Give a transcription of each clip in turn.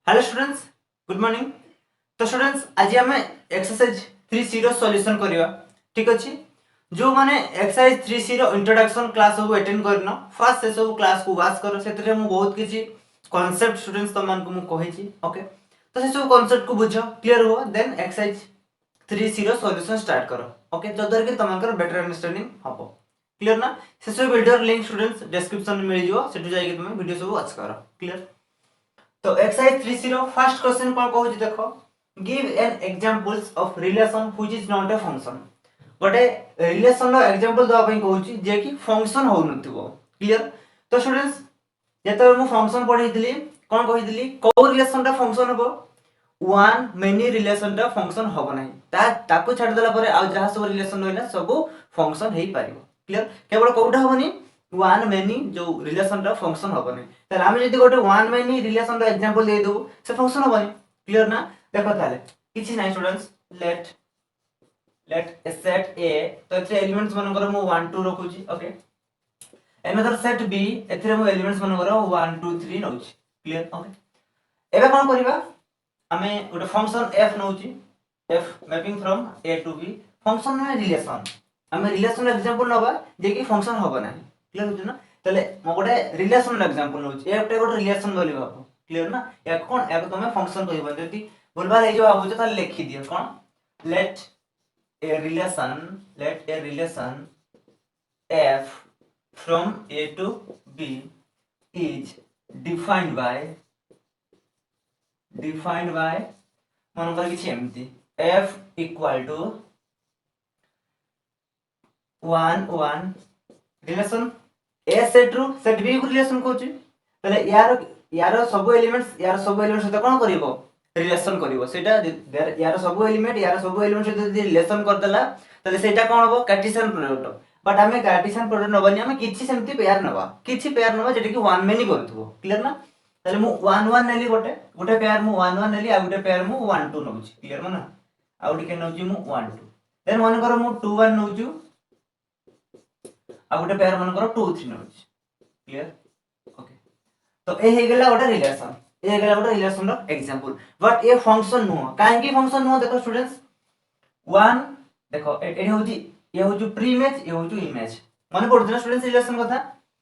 Hello students, good morning. तो students आज आम एक्सरसाइज 3C रो सॉल्यूशन करवा। ठीक अच्छे जो मैंने एक्सरसाइज 3C रो इंट्रोडक्शन क्लास सब अटेंड करन फास्ट से सब क्लास को वाच कर से बहुत किसी कॉन्सेप्ट स्टूडेंट्स तुम मानक मु कहि ओके। तो से सब कॉन्सेप्ट को बुझ क्लियर हो देन एक्सरसाइज 3C रो सॉल्यूशन स्टार्ट करो ओके, जदर कि तुमकर बेटर अंडरस्टैंडिंग हबो। क्लियर ना? से सब वीडियो लिंक स्टूडेंट्स डिस्क्रिप्शन में मिल जिवो, सेटु जाई कि तुम वीडियो सब वाच करो। क्लियर? तो exercise 3C row first question कोन कहू छी देखो, give an examples of relation which is not a function. गोटे रिलेशन रो एग्जांपल दवा पई कहू छी जे कि फंक्शन हो नथिबो। क्लियर? तो स्टूडेंट्स जेते मु फंक्शन पढैतली कोन कहितली को रिलेशन रा फंक्शन हबो, वन मेनी रिलेशन रा फंक्शन हबो नाही, ताको छाड़ देला परे आ जहा सब रिलेशन रहला सब फंक्शन हेई पारिबो। क्लियर? केवल कोउटा हबनी वन मेनी जो रिलेशन रा फंक्शन हबनी। ताले हम जदी गोटे वन मेनी रिलेशन रा एग्जांपल दे दउ से फंक्शन हबनी। क्लियर ना? देखो ताले किछि नाही students, let A set A तो एथरे एलिमेंट्स मनकर मु 1 2 रखु छी ओके। अनदर सेट बी एथरे मु एलिमेंट्स मनकर 1 2 3 नउ छी। क्लियर? ओके एबे कोन करिबा, हमें गोटे फंक्शन f नउ छी, f mapping from a to b function में रिलेशन हमें रिलेशन एग्जांपल नबा जे कि फंक्शन होबा नाही। क्लियर हो ना? तले म गोटे रिलेशन एग्जांपल नउ छी, f टे गोटे रिलेशन बोली बाबू। क्लियर ना? या कोन या तमे फंक्शन कहबो जदी बोलबा ले जो आबो त लिखि दियो कोन let A relation f from a to b is defined by मन कर किछि एमती f equal to 1 1 relation a set रू सेट b को रिलेशन कहू छी। तले यार सब एलिमेंट्स सहित कोन करिवो रिलेशन करिवो, सेटा यार सब एलिमेंट सहित यदि रिलेशन कर देला तले सेटा कोन होबो कार्टेशियन प्रोडक्ट। बट हमें कार्टेशियन प्रोडक्ट नबनी, हमें किछि सेमती पेयर नबा जेटा कि वन मेनी करथबो। क्लियर ना? तले मु 1 1 नेली गोटे पेयर मु 1 1 नेली आ गोटे पेयर मु 1 2 नउची। क्लियर ना? आ गोटे के नउची मु 1 2 देन मन करो मु 2 1 नउचू आ गोटे पेयर मन करो 2 3 नउची। क्लियर? ओके तो ए हे गेला गोटे रिलेशन, ए हे गेला गोटे रिलेशन रो एग्जांपल। बट ए फंक्शन नो काहे की फंक्शन नो देखो स्टूडेंट्स, वन देखो ए होची ये होची प्री इमेज, ये होची इमेज। माने पड़छ ना स्टूडेंट्स रिलेशन कथा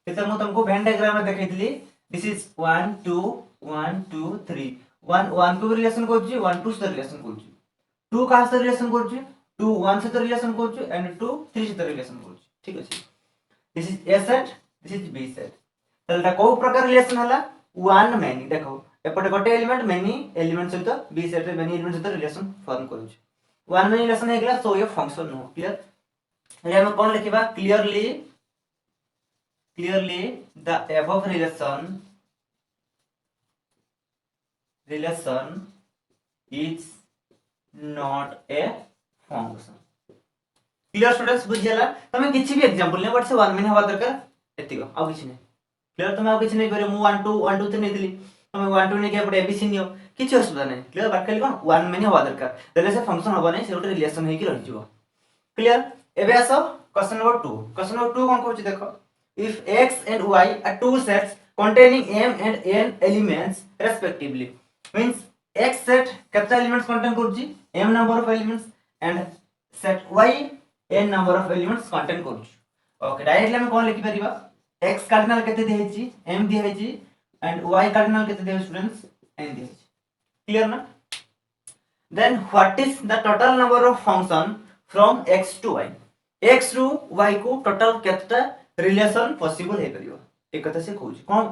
केते मु तुमको वेन डायग्राम में देखैतली। दिस इज 1 2 1 2 3 1 1 को रिलेशन करछि, 1 2 से रिलेशन करछि, 2 का से रिलेशन करछि, 2 1 से रिलेशन करछि एंड 2 3 से रिलेशन करछि। ठीक अछि? This is A set, this is B set. तलटा को प्रकार रिलेशन हला वन मेनी। देखो एपटे गोटे एलिमेंट मेनी एलिमेंट सहित बी सेट रे मेनी एलिमेंट सहित रिलेशन फॉर्म करूछ, वन मेनी रिलेशन हे गेला, सो ये फंक्शन नो। क्लियर? रे हम कोन लिखिबा clearly the above relation is not a function। Clear students बुझियला? तमे किछि भी एग्जांपल ने बट से वन मेनी हवा दरकार एतिको आ किछि नै। क्लियर? तमे आ किछि नै करे मु 1 2 1 2 3 नेतिली, तमे 1 2 ने के पड़े एबीसी नियो किछि असुविधा नै। क्लियर? बात खाली कोन वन मेनी हवा दरकार देले से फंक्शन हबा नै, से गोटे रिलेशन हे कि रहि जिवो। क्लियर? एबे आसो क्वेश्चन नंबर 2। क्वेश्चन नंबर 2 कोन कहू छी देखो, if x and y are two sets containing m and n elements respectively, means x set कितना elements contain करछि m number of elements and set y n number of elements contain करछि। Okay directly हम कोन लिखि परिबा x cardinal केते देछि m देछि and y cardinal केते देछि स्टूडेंट्स n देछि। क्लियर ना? then what is the total number of function from x to y, x रू y को टोटल केतटा रिलेशन पॉसिबल हे परियो एक कथा से कहू छी कोन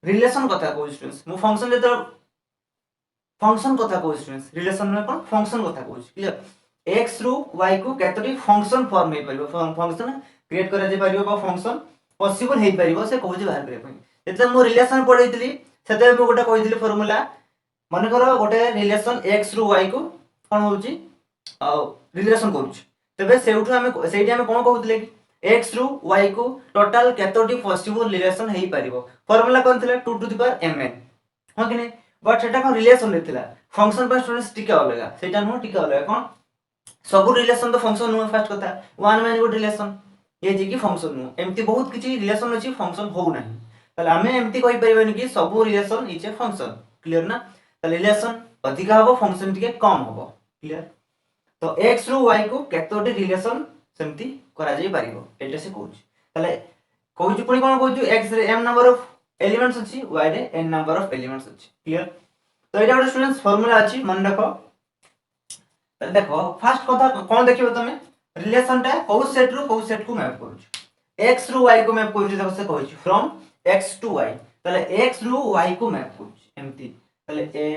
रिलेशन कथा कहू स्टूडेंट्स मु फंक्शन दे तो फंक्शन कथा कहू स्टूडेंट्स रिलेशन में कोन फंक्शन कथा कहू। क्लियर? x रू y को केतटी फंक्शन फॉर्म हे परियो, फंक्शन क्रिएट करा जे परियो बा फंक्शन पॉसिबल हे परियो से कहू जे बाहर करे पई। एते मु रिलेशन पढैतली सेते मु गोटा कहितली फार्मूला मन करो गोटे रिलेशन x रू y को कोन होउची रिलेशन करूची, तबे सेउठु हमें सेठी हमें कोन कहउतले कि x रू y को टोटल केतोटी पॉसिबल रिलेशन हेई परिबो। फार्मूला कोन थिला 2 टू द पावर mn हो कि नै, बट सेटा कोन रिलेशन लेथिला फंक्शन पर स्टूडेंट्स टिके अलगा, सेटा नो टिके अलगा कोन सब रिलेशन तो फंक्शन नो फर्स्ट कथा वन मैन गुड रिलेशन ये जे कि फंक्शन नो एम्ति बहुत किछि रिलेशन अछि फंक्शन हो नाही, तले हमें एम्ति कहि परिबेन कि सब relation is a function. Clear ना? तो रिलेशन अधिक हबो फंक्शन टिके कम हबो क्लियर तो x रु y को केतोटी रिलेशन सेमती करा जाई परिबो एटा से कहूछ तले कहूछ पुनी कोन कहूछ x रे m नंबर ऑफ एलिमेंट्स अछि y रे n नंबर ऑफ एलिमेंट्स अछि क्लियर तो एटा गोटे स्टूडेंट्स फार्मूला अछि मन रखो तो देखो फर्स्ट कथा कोन देखिबो तमे रिलेशन टा को सेट को मैप करूछ x रु y को मैप करूछ देखो से कहूछ फ्रॉम x टू y तले x रु y को मैप करूछ एमती तले ए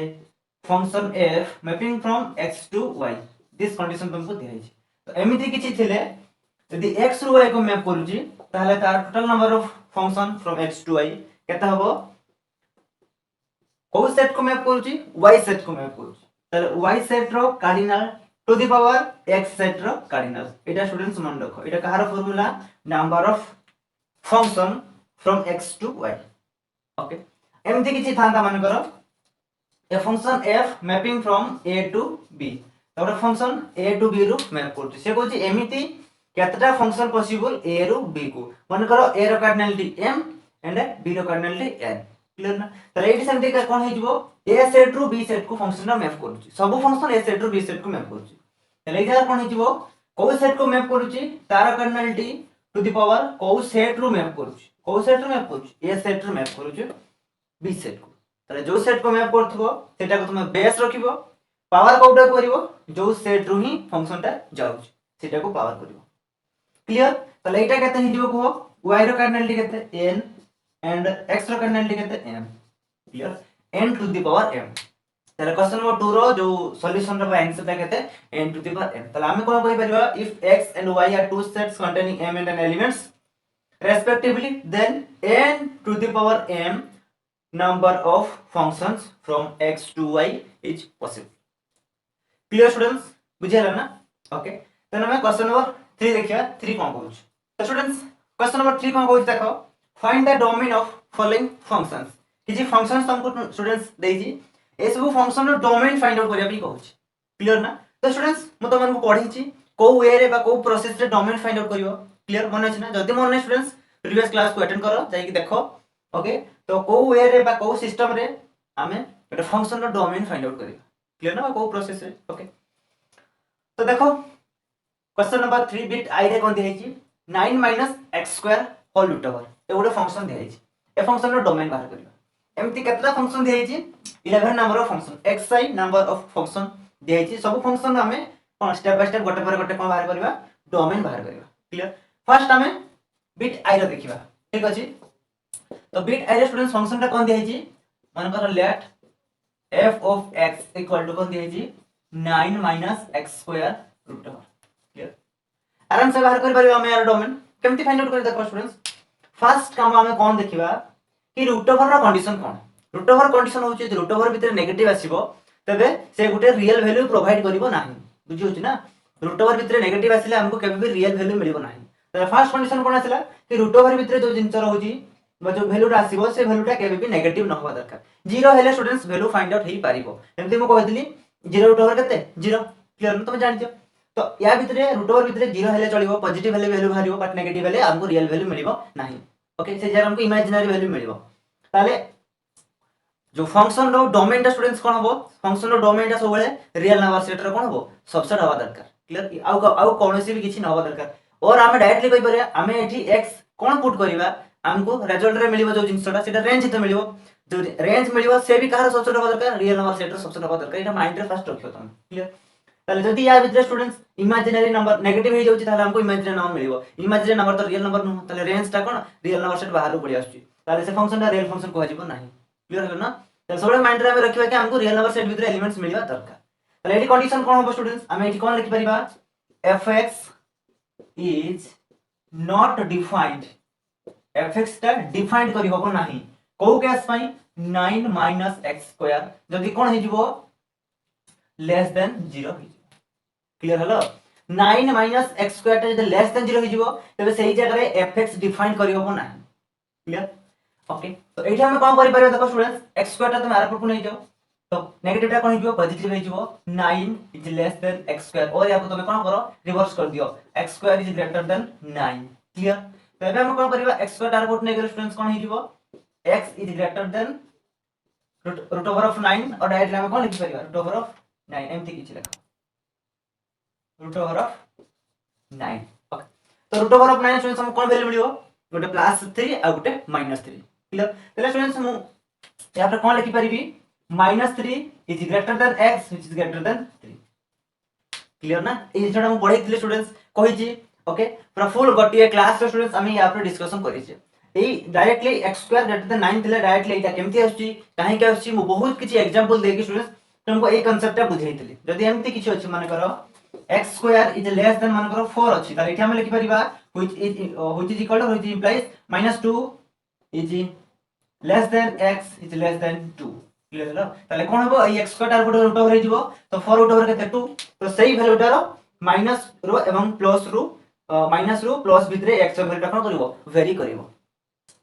function f mapping from x to y this condition तुमको दिया छै तो एमिति किछि थिले यदि x रु y को मैप करूची ताले तार total number of function from x to y केता हबो को सेट को मैप करूची y सेट को मैप करूची ताले y सेट रो cardinal to the power x set रो कार्डिनल एटा स्टूडेंट्स मन रखो एटा कहार formula number of function from x to y okay एमिति किछि थांता मन करो a function f mapping from a to b तोरा फंक्शन a टू b रु मैप करछि से कहछि एमिति केतटा फंक्शन पॉसिबल a रु b को मन करो a रो कार्डिनलिटी m एंड b रो कार्डिनलिटी n क्लियर ना त एठी सेमति का कोन हे जबो a सेट रु b सेट को फंक्शन रा मैप करछि सब फंक्शन a सेट रु b सेट को मैप करछि तले इधर कोन हे जबो को सेट को मैप करछि तार कार्डिनलिटी टू द पावर को सेट रु मैप करछि को सेट रु मैप करछि a सेट रु मैप करछि b सेट को तले जो सेट को मैप करथबो सेटा को तुम बेस रखिबो पावर कोटा करिवो जो सेट रु ही फंक्शन टा जाउछ सेटा को पावर करिवो क्लियर तले एटा केते हि दिबो को y रो कार्डिनलिटी केते n एंड x रो कार्डिनलिटी केते m clear n to the power m तले क्वेश्चन नंबर 2 रो जो सॉल्यूशन रो आंसर ता केते n to the power m तले हम कोन कहि परिबा if x and y are two sets containing m and n elements respectively then n to the power m number of functions from x to y is possible clear students बुझियला ना okay तो हम question number 3 देखिया 3 कोन कहूछ तो students question number 3 कोन कहूछ देखो find the domain of following functions किछि functions तुमको students देजी ए सब function रो डोमेन फाइंड आउट करिया भी कहूछ क्लियर ना तो स्टूडेंट्स म तो मानको पढिछि को वे रे बा को प्रोसेस रे डोमेन फाइंड आउट करियो क्लियर मन अछि ना जदी मन नै स्टूडेंट्स प्रीवियस क्लास को अटेंड करो जाई कि देखो ओके तो को वे रे बा को सिस्टम रे हमें एटा फंक्शन रो डोमेन फाइंड आउट करियो क्लियर ना को प्रोसेस रे ओके तो देखो क्वेश्चन नंबर 3 बिट आई रे कोन दिया छि 9 - x² होल रूट ओवर ए गोटे फंक्शन दिया छि ए फंक्शन रो डोमेन बाहर करियो एमति केतला फंक्शन दिया छि 11 number of function xi number of function दिया छि सब फंक्शन हमें कोन स्टेप बाय स्टेप गोटे पर गोटे कोन बाहर करबा डोमेन बाहर करबा क्लियर फर्स्ट हमें बिट आई रो देखिबा ठीक अछि तो बिट आई रे स्टूडेंट्स फंक्शन ता कोन दिया छि मन कर let f of x equal to कोन दिया छि 9 - x² रूट ओवर क्लियर आराम से बाहर कर परिबा हम यार डोमेन केमति फाइंड आउट कर देखो स्टूडेंट्स फर्स्ट काम हमें कोन देखिबा कि रूट ओवर रो कंडीशन कोन रूट ओवर कंडीशन होछि रूट ओवर भीतर नेगेटिव आसीबो तबे से गुटे रियल वैल्यू प्रोवाइड करिवो नाही बुझि होछि ना रूट ओवर भीतर नेगेटिव आसिले हमको केबे भी रियल वैल्यू मिलिबो नाही तो फर्स्ट कंडीशन कोन आसिला कि रूट ओवर भीतर जो जिंस रहउछि जो वैल्यू आसीबो से वैल्यू टा केबे भी नेगेटिव न होबा दरकार जीरो हेले स्टूडेंट्स वैल्यू फाइंड आउट हेई पारिबो एमति म कहतली जीरो रूट ओवर केते जीरो क्लियर तुम जानि तो या भितरे रूट ओवर भितरे जीरो हेले चलिबो पॉजिटिव हेले वैल्यू भारिबो बट नेगेटिव हेले हमको रियल वैल्यू मिलिबो नाही ओके से जरा हमको इमेजिनरी वैल्यू मिलिबो ताले जो फंक्शन रो डोमेन टा स्टूडेंट्स कोन हबो फंक्शन रो डोमेन टा सबले रियल नंबर सेट रो कोन हबो सबसेट हवा दरकार क्लियर आउ कोनोसी भी किछि न हवा दरकार और हमें डायरेक्टली कहि परिया हमें एठी x कोन पुट करिवा हमको रिजल्ट रे मिलिबो जो जिंसटा सेटा रेंज हित मिलिबो जो रेंज मिलिबो से भी कहार सबसेट हवा दरकार रियल नंबर सेट रो सबसेट हवा दरकार एटा माइंड रे फर्स्ट रखियो तुम क्लियर ताले जदी या भितरे स्टूडेंट्स इमेजिनरी नंबर नेगेटिव हे जाउछि ताले हमको इमेजिनरी नंबर मिलिबो इमेजिनरी नंबर तो रियल नंबर न ताले रेंज ता कोन रियल नंबर सेट बाहर पड़ी आछी ताले से फंक्शन ता रियल फंक्शन कहजिबो नाही क्लियर हो ना ताले सबले माइंड रे हमें रखिबा कि हमको रियल नंबर सेट भितरे एलिमेंट्स मिलिबा दरकार ताले एटी कंडीशन कोन हो स्टूडेंट्स हमें एटी कोन लिखि परिबा fx is not defined fx ता डिफाइंड करि होबो नाही को केस पई 9 - x² जदी कोन हे जिवो लेस देन 0 हे क्लियर हलो 9 - x² ता जदी लेस देन 0 हे जिवो तबे सही जगह रे fx डिफाइन करि होबो नाही क्लियर ओके तो एठी हम कोन करि परिबा देखो स्टूडेंट्स x² ता तुम आर पर नै जाओ तो नेगेटिव टा कोन हे जिवो पॉजिटिव हे जिवो 9 इज लेस देन x² और या तुम कोन करो रिवर्स कर दियो x² is greater than 9 clear तो एबे हम कोन परिबा x² आर पर नै गेल स्टूडेंट्स कोन हे जिवो x is greater than root over of 9 और डायरेक्टली हम कोन लिखि परिबा रूट ओवर ऑफ 9 एमती किछि लेखा रूट ओवर ऑफ 9 ओके तो रूट ओवर ऑफ 9 स्टूडेंट्स हम कोन वैल्यू मिलियो गोटे +3 आ गोटे -3 क्लियर तले स्टूडेंट्स हम या पर कोन लिखि परिबी -3 is greater than x which is greater then 3 clear ना ए जोडा हम पढै थिले स्टूडेंट्स कहि छी ओके पूरा फुल गोटे क्लास रे स्टूडेंट्स हम या पर डिस्कशन करि छी ए directly x square greater than 9 थिले डायरेक्टली एटा केमती आछि काहे के आछि मु बहुत किछि एग्जांपल दे कि स्टूडेंट्स तुमको ए कांसेप्ट बुझाई थिले जदी एमती किछि अछि माने करो x square is less than मान करो 4 अछि ताले एठी हम लिखि परिबा which is equal to which implies -2 is less than x is less than 2 clear hello ताले कोन हबो ए x स्क्वायर तार गोटे रूट ओवर हे जिवो तो 4 रूट ओवर केते 2 तो सही वैल्यू तारो माइनस रो एवं plus rho minus rho plus भितरे x वैल्यू ता कोन करिवो वेरी करिवो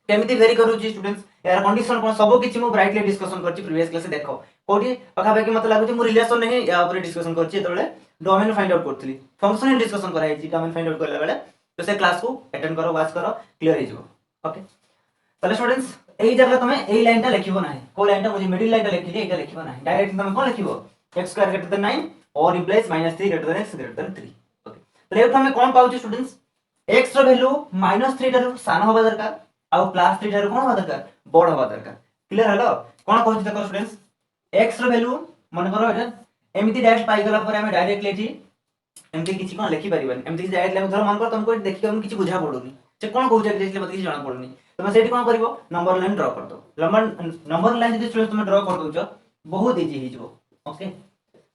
केमिति वेरी करू जी स्टूडेंट्स यार कंडीशन कोन सब किछि मु ब्राइटली डिस्कशन करछि प्रीवियस क्लास देखो कोठी पखा बाकी मत लागु मु रिलेशन नहीं या ऊपर डिस्कशन करछि तळे डोमेन फाइंड आउट करथली फंक्शन ही डिस्कशन कराई छी डोमेन फाइंड आउट करला बेले तो से क्लास को अटेंड करो वाच करो क्लियर हो जिवो ओके तले स्टूडेंट्स एई जगह तमे एई लाइन ता लिखिबो नाही को लाइन ता मुझे मिडिल लाइन ता लिखिले एटा लिखिबो नाही डायरेक्ट तमे कोन लिखिबो x स्क्वायर ग्रेटर देन 9 और implies -3 greater than x greater then 3 okay तले एठो हमें कोन पाउची स्टूडेंट्स x रो वैल्यू -3 ठारो सान होबा दरकार आ +3 ठारो कोन होबा दरकार बड़ होबा दरकार क्लियर हलो कोन कहूची देखो स्टूडेंट्स x रो वैल्यू मन करो एटा एमिति डायरेक्ट पाई गला पर हमें डायरेक्टली एठी एमती किछि कोन लिखि परिबन एमती डायरेक्टली हम धर मन कर तुमको देखि हम किछि बुझा पडुनी से कोन कहू जे देखले मते किछि जाना पडुनी तुम सेठी कोन करबो नंबर लाइन ड्रा कर दो नंबर लाइन जदि स्टूडेंट तुम ड्रा कर दोछ बहुत इजी हि जबो ओके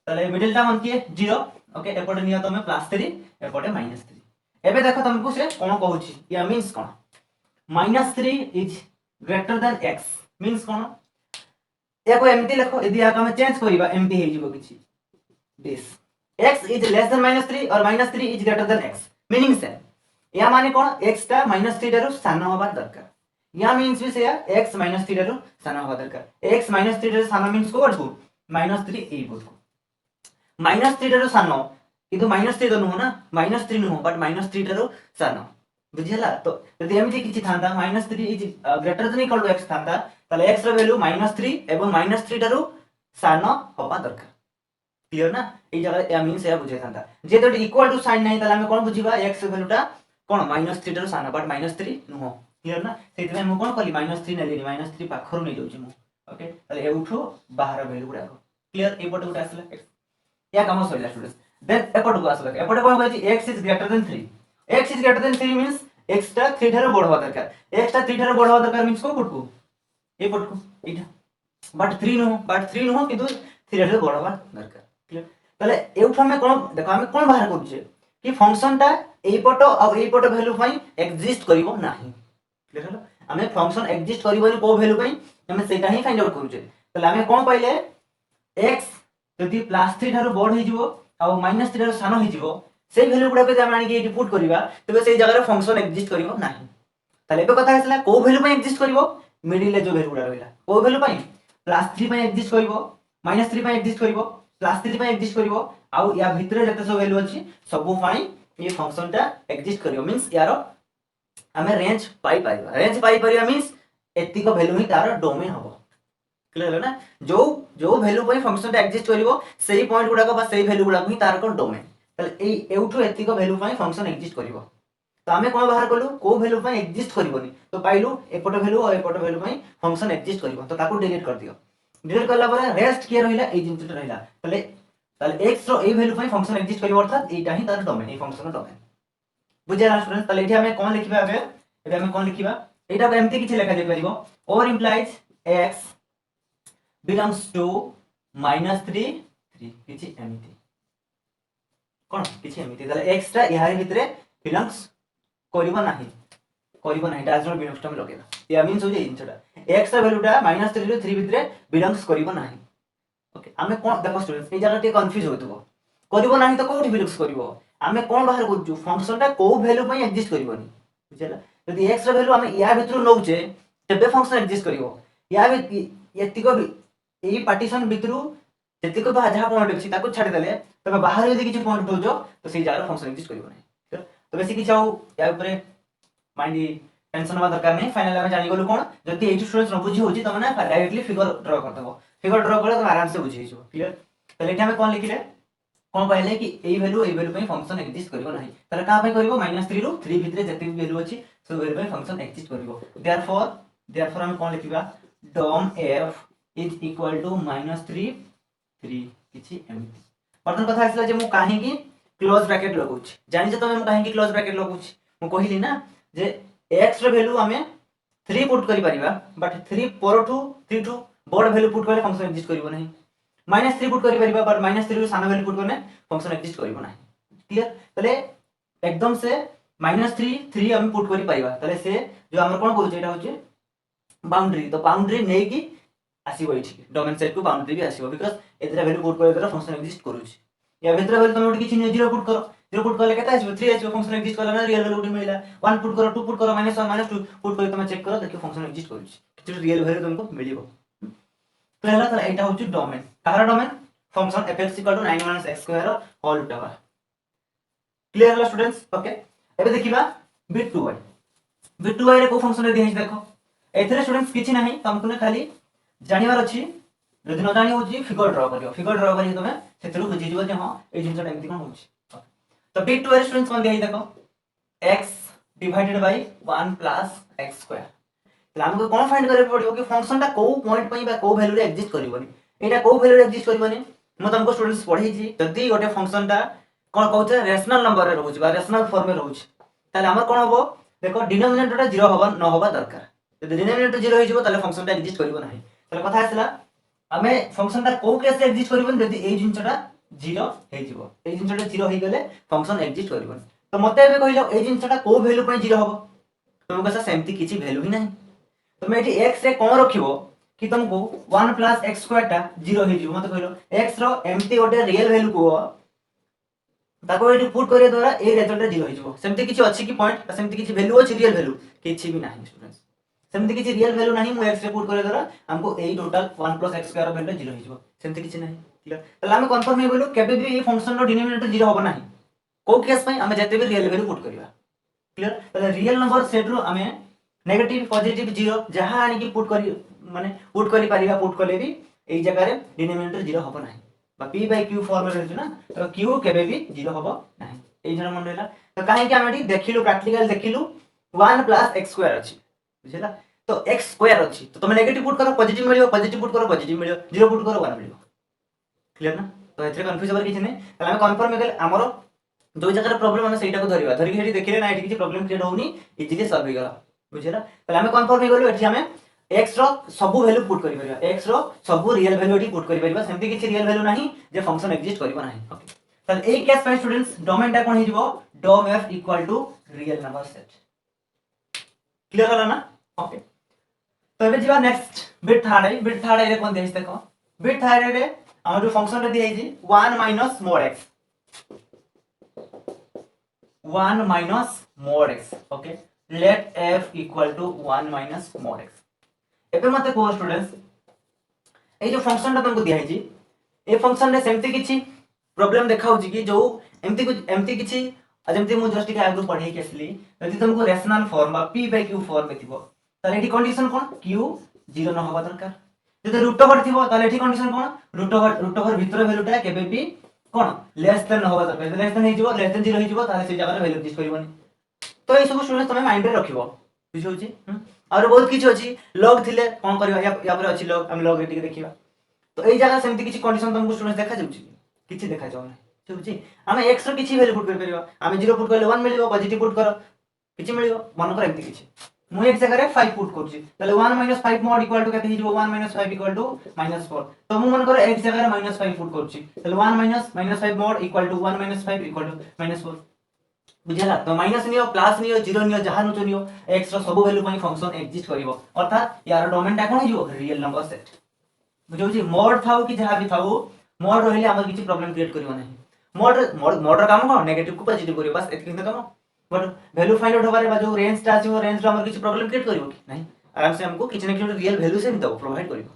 तले मिडिल टा मन के 0 ओके एपटे निया तुम +3 एपटे -3 एबे देखो तुमको से कोन कहूची या मींस कोन -3 is greater than x means कोन या को एमती लिखो यदि या हम चेंज करबा एमती हे जबो किछि this x is less than -3 और -3 is greater than x meaning से या माने कोन x ता -3 ठारो सान होबा दरकार या मींस भी से x -3 ठारो सान होबा दरकार x -3 ठारो सान मींस को बडको -3 ए बडको -3 ठारो सान किंतु -3 तो नो ना -3 नो बट -3 ठारो सान बुझियला तो यदि एमती किछि थांता -3 is greater than equal to x थांता तले x रो वैल्यू -3 एवं -3 ठारो सान होबा दरकार क्लियर ना ए जगह या मींस या बुझे थांता जे तो इक्वल टू साइन नहीं तले हम कोन बुझिबा x वैल्यूटा कोन -3 ठारो सान बट -3 नो क्लियर ना सेति में हम कोन कली -3 नेली -3 पाखरो नै दोछि मु ओके तले ए उठो बाहर वैल्यू गुडा क्लियर ए पट गुडा आसला या काम सइला स्टूडेंट्स देन ए पट को आसला ए पट कोन कहछि x is greater then 3 x is greater then 3 means x ता 3 ठारो बडवा दरकार x ता 3 ठारो बडवा दरकार मींस को पटको ए पटको एटा बट 3 नो किंतु 3 ठारो बडवा दरकार क्लियर तले एउठ हमें कोन देखो हमें कोन बाहर करछे कि फंक्शन ता एई पट और एई पट वैल्यू पई एग्जिस्ट करिवो नाही क्लियर हलो हमें फंक्शन एग्जिस्ट करिवो को वैल्यू पई हमें सेटा ही फाइंड आउट करूछे तले हमें कोन पाइले x यदि +3 ठारो बड हे जिवो और -3 ठारो सान हे जिवो से वैल्यू गुडा पे हम आनी के पुट करबा तबे से जगह रे फंक्शन एग्जिस्ट करिवो नाही तले पे कथा हेसला को वैल्यू पई एग्जिस्ट करिवो मिडिल ले जो वैल्यू गुडा रहला को वैल्यू पई +3 पई एग्जिस्ट करिवो -3 पई एग्जिस्ट करिवो +3 पई एग्जिस्ट करिवो आ या भितरे जते सब वैल्यू अछि सब पई ये फंक्शन ता एग्जिस्ट करिवो मींस यारो हमें रेंज पाई परिबा मींस एति को वैल्यू ही तार डोमेन हबो क्लियर है ना जो वैल्यू पई फंक्शन ता एग्जिस्ट करिवो सेही पॉइंट गुडा को बा सेही वैल्यू गुडा को ही तार को डोमेन तले ए एउठो एति को वैल्यू पई फंक्शन एग्जिस्ट करिवो तो हमें कोन बाहर करलु को वैल्यू पई एग्जिस्ट करिवोनी तो पाइलु एपट वैल्यू और एपट वैल्यू पई फंक्शन एग्जिस्ट करिवो तो ताको डिलीट कर दियो डिलीट करला पर रेस्ट के रहिला ए जिंस रहिला तले x रो ए वैल्यू पई फंक्शन एग्जिस्ट करिवो अर्थात एटा ही तार डोमेन ए फंक्शन डोमेन बुझिया स्टूडेंट तले एठी हमें कोन लिखिबा एबे हमें कोन लिखिबा एटा एमती किछि लेखा जाय परिबो और इंप्लाइज x belongs to -3 किछि एमती कोन किछि एमती तले x टा यार भितरे belongs करिवो नाही डाज नॉट बिलोंग्स टू में लगेबा या मींस हो जे इनछटा x रा वैल्यूटा -3 रो 3 भितरे बिलोंग्स करिवो नाही ओके हमें कोन देखो स्टूडेंट्स ए जगह टे कंफ्यूज होतबो करिवो नाही तो कोठी बिलोंग्स करिवो हमें कोन बाहर करजु फंक्शन ता को वैल्यू पई एग्जिस्ट करिवोनी बुझला यदि x रा वैल्यू हमें या भितरु नौचे तबे फंक्शन एग्जिस्ट करिवो या यति को एई पार्टीशन भितरु जति को बा जहा पॉइंट अछि ताको छाडी देले तबे बाहर यदि किछि पॉइंट दोजो तो सेही जगह फंक्शन एग्जिस्ट करिवो नाही तो बेसिक किछि या ऊपर माइंड टेंशन हवा दरकार नहीं फाइनल हम जानि गलु कोन जति एठी स्टूडेंट्स न बुझी होची तमने डायरेक्टली फिगर ड्रा कर देबो फिगर ड्रा करले तुम आराम से बुझी हिजो क्लियर तले एठी हम कोन लिखिले कोन कहले कि ए वैल्यू पे फंक्शन एग्जिस्ट करिवो नहीं तले का पे करिवो -3 रु 3 भितरे जति वैल्यू अछि सो वैल्यू पे फंक्शन एग्जिस्ट करिवो देयरफॉर हम कोन लिखिबा dom f is equal to -3 3 किछि एमती बर्तन कथा आसला जे मु काहे कि क्लोज ब्रैकेट लगौछि जानि जे तमे मु काहे कि क्लोज ब्रैकेट लगौछि मु कहिली ना जे x रो वैल्यू हमें 3 पुट करि परिबा बट 3 पर टू 3 टू बड़ वैल्यू पुट करले फंक्शन एग्जिस्ट करिवो नहीं -3 पुट करि परिबा बट -3 रो सानो वैल्यू पुट करले फंक्शन एग्जिस्ट करिवो नहीं क्लियर तले एकदम से -3 3 हम पुट करि परिबा तले से जो हमर कोन कहू छै एटा होचे बाउंड्री तो बाउंड्री नै कि आसीबो एठी डोमेन सेट को बाउंड्री भी आसीबो बिकॉज़ एतरा वैल्यू पुट करे द्वारा फंक्शन एग्जिस्ट करूछि या भितर वैल्यू तमे किछि नै 0 पुट करो 0 पुट करले केता आसीबो 3 आसीबो फंक्शन एग्जिस्ट करला ना रियल वैल्यू उडी मिला 1 पुट करो 2 पुट करो -1 -2 पुट करि तमे चेक करो देखियो फंक्शन एग्जिस्ट करूछि किछि रियल वैल्यू तुमको मिलिबो पहला त एटा होछि डोमेन काहरा डोमेन फंक्शन f(x) = 9 - x² होल टवर क्लियर होला स्टूडेंट्स ओके एबे देखिबा bit2y रे को फंक्शन रे दिहै देखो एथरे स्टूडेंट्स किछि नाही तुमको खाली जानिबार अछि जदि न जानि होछि फिगर ड्रा करियो तमे सेतरु बुझि जिवो जे हां ए जिंस एमति कोन होछि तो bit2y स्टूडेंट्स कोन दिहै देखो x डिवाइडेड बाय 1 + x² तो हमको कोन फाइंड करे पड़ियो कि फंक्शन ता को पॉइंट पई बा को वैल्यू रे एग्जिस्ट करिवनी एटा को वैल्यू रे एग्जिस्ट करिवनी म तुमको स्टूडेंट्स पढै छी जदि गोटे फंक्शन ता कोन कहउछे रेशनल नंबर रे रहउछ बा रेशनल फॉर्म में रहउछ ताले हमर कोन हबो देखो डिनोमिनेटर ता 0 हबो न होबा दरकार जदि डिनोमिनेटर 0 होइजबो ताले फंक्शन ता एग्जिस्ट करिवो नाही ताले कथा आसला हमें फंक्शन ता को केस एग्जिस्ट करिवनी जदि ए जिंसटा 0 हेजिवो ए जिंसटा 0 हेइ गेले फंक्शन एग्जिस्ट करिवनी तो मते एबे कहिलो ए जिंसटा को वैल्यू पई 0 हबो तुमको सा सेमती किछि वैल्यू ही नाही तुम एठी x रे कोन रखिबो कि तुमको 1 + x² ता 0 हेजिवो मते कहिलो x रो एमती गोटे रियल वैल्यू को ताको एठी पुट करे द्वारा ए रिजल्ट 0 हेजिवो सेमती किछि अछि कि पॉइंट सेमती किछि वैल्यू अछि रियल वैल्यू किछि भी नाही स्टूडेंट्स सेमती किछि रियल वैल्यू नाही मु x रे पुट करे द्वारा हमको ए टोटल 1 + x² रो वैल्यू 0 हेजिवो सेमती किछि नाही क्लियर तला हम कंफर्म हे बोलु केबे भी ए फंक्शन रो डिनोमिनेटर 0 होबो नाही को केस पई हम जते भी रियल वैल्यू पुट करिवा क्लियर तले रियल नंबर सेट रो हमें नेगेटिव पॉजिटिव 0 जहां आनी की पुट करी माने पुट करी परिबा पुट करले भी एई जगह रे डिनोमिनेटर 0 होबो नाही बा p/q फॉर्म रे रहछ ना तो q केबे भी 0 होबो नाही एई जण मन रहला तो काहे कि हम एठी देखिलु प्रैक्टिकल देखिलु 1 + x² अछि बुझिला तो x² अछि तो तुम नेगेटिव पुट करो पॉजिटिव मिलियो पॉजिटिव पुट करो पॉजिटिव मिलियो 0 पुट करो 1 मिलियो क्लियर ना तो एथरे कंफ्यूज होबर किछ नै तले हम कंफर्म हे गेल हमरो जो जगह रे प्रॉब्लम हम सेटा को धरिबा धरि के हेठी देखिले ना एठी किछ प्रॉब्लम क्रिएट होउनी इजीली सॉल्व हो गला बुझिला तले हम कंफर्म हे गेलु एठी हमें x रो सबु वैल्यू पुट करि परिबा x रो सबु रियल वैल्यू एठी पुट करि परिबा सेमति किछि रियल वैल्यू नाही जे फंक्शन एग्जिस्ट करिबो नाही ओके तले ए केस पे स्टूडेंट्स डोमेन ता कोन हिजबो डोम f = real number set clear होला ना ओके तो एबे जीवा नेक्स्ट बिट थर्ड रे कोन देइस देखो बिट थर्ड रे हमर जो फंक्शन रे दियै छी 1 - mod x 1 - mod x okay let f = 1 - mod x एबे मते को स्टूडेंट्स ए जो फंक्शन ता तुमको दियै छी ए फंक्शन रे सेमति किछि प्रॉब्लम देखाउ छी कि जो एमति किछि जेमति मु जस्ट के आगु पढै के असली यदि तुमको रेशनल फॉर्म बा p/q फॉर्म में थिबो ताले एठी कंडीशन कोन q 0 न होबा दरकार जदि रूट ओवर थिबो ताले एठी कंडीशन कोन रूट ओवर भीतर वैल्यू ता केबे भी कोन लेस देन न होबा दरकार लेस देन हेजिबो लेस देन 0 हेजिबो ताले से जगह रे वैल्यू एग्जिस्ट करिवनी तो ए सब स्टूडेंट्स तमे माइंड रे रखिबो बुझौ छी और बहुत किछ अछि लॉग थिले कोन करबा या पर अछि लॉग हम लॉग एटी देखिबा तो एई जगह सेमति किछ कंडीशन तुमको स्टूडेंट्स देखा जाउची किछ देखा जाउ नै बुझी हम x रो किछ वैल्यू पुट कर परिबा हम 0 पुट करले 1 मिलिबो पॉजिटिव पुट करो किछ मिलिबो मन कर एमति किछ मु एक जगह रे 5 पुट करछि तले 1 - 5 mod = केते हिजबो 1 - 5 = -4 तो मु मन कर एक जगह रे -5 पुट करछि तले 1 - 5 mod = 1 - 5 = -4 बुझला तो minus neo plus neo 0 neo जहां नु नियो x रो सब वैल्यू पई फंक्शन एग्जिस्ट करिवो अर्थात यार डोमेन ता कोन हिजो रियल नंबर सेट बुझौ छी मोड थाउ कि जहां भी थाउ मोड रहले हमर किछि प्रॉब्लम क्रिएट करिवो नाही मोड रो काम कोन नेगेटिव को पॉजिटिव करियो बस एतकी न काम बट वैल्यू फाइंड आउट होबारे बा जो रेंज ता जो रेंज रो हमर किछि प्रॉब्लम क्रिएट करिवो कि नाही आराम से हमको किछि न किछि रियल वैल्यू से भी दो प्रोवाइड करिवो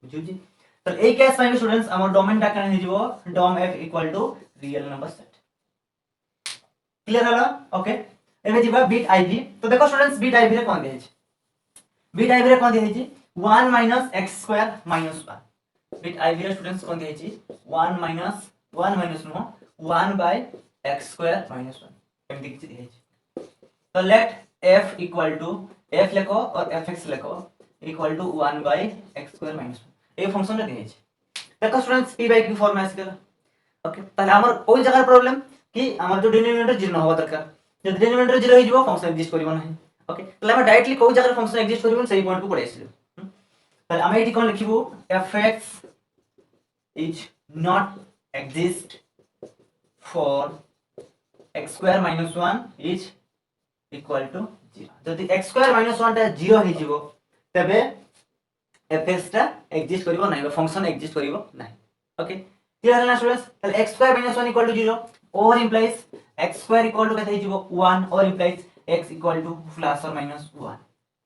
बुझौ छी तो ए केस पई स्टूडेंट्स हमर डोमेन ता कोन हिजो डोम f = real number set clear होला ओके एबे जीवा बिट आईवी तो देखो स्टूडेंट्स बिट आईवी रे कोन दे छै बिट आईवी रे कोन दे छै 1 - x² - 1 बिट आईवी रे स्टूडेंट्स कोन दे छै 1 माइनस 1 माइनस नो 1 / x² - 1 एमती किछि दे छै तो let f equal to f लिखो और fx लिखो equal to 1 / x² - 1 a function रे दे छै देखो स्टूडेंट्स p / q फॉर्म में आसीगला ओके ताले हमर कोई जगह प्रॉब्लम कि हमर जो डिनोमिनेटर 0 होबा दरकार जब डिनोमिनेटर 0 हो जिवो फंक्शन एग्जिस्ट करिवो नहीं ओके ताले हम डायरेक्टली कोई जगह फंक्शन एग्जिस्ट करिवो सही पॉइंट को पड़े आसीलो ताले हम एठी कोन लिखिबो fx is not exist for x² - 1 is equal to 0 जदि x² - 1 टा 0 हे जिवो तबे fx टा एग्जिस्ट करिवो नहीं फंक्शन एग्जिस्ट करिवो नहीं ओके क्लियर है ना स्टूडेंट्स ताले x² - 1 इक्वल टू 0 और इंप्लाइज x² इक्वल टू कते हिजिवो 1 और implies x equal to plus और माइनस 1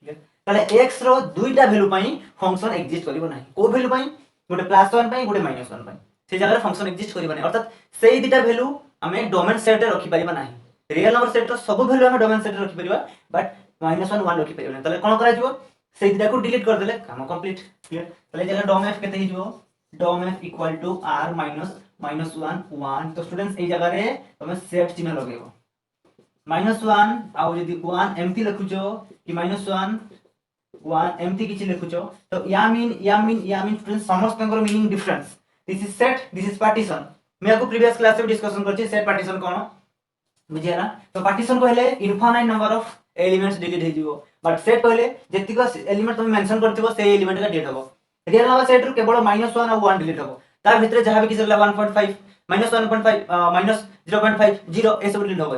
क्लियर ताले x रो दुईटा वैल्यू पई फंक्शन एग्जिस्ट करिवो नहीं को वैल्यू पई गोटे +1 पई गोटे -1 पई से जगह फंक्शन एग्जिस्ट करिवो नहीं अर्थात सेही दुईटा वैल्यू हमें डोमेन सेट रे रखि परिबा नहीं रियल नंबर सेट रो सब वैल्यू हमें डोमेन सेट रे रखि परिबा बट -1 1 रखि परिबा नहीं ताले कोन करा जिवो सेही दुईटा को डिलीट कर देले काम कंप्लीट क्लियर ताले जगह डोम f कते हिजिवो dom f equal to r minus 1 1 तो स्टूडेंट्स ए जगह रे तमे सेट चिन्ह लगेबो -1 आउ जदी 1 एमटी लिखुचो कि -1 1 एमटी किछि लिखुचो तो या मीन स्टूडेंट्स समस्त कर meaning difference this is set this is partition मैं आपको प्रीवियस क्लास में डिस्कशन करछि सेट पार्टीशन कोन बुझियला तो पार्टीशन कहले infinite number of elements delete हे जिवो बट सेट कहले जेतिको एलिमेंट तुम मेंशन करथिबो से एलिमेंट का डिलीट हबो रियल नंबर सेट रो केवल -1 और 1 डिलीट हबो तार भितरे जहां भी किछ 1.5 -1.5 -0.5 0 ए सब डिलीट हबो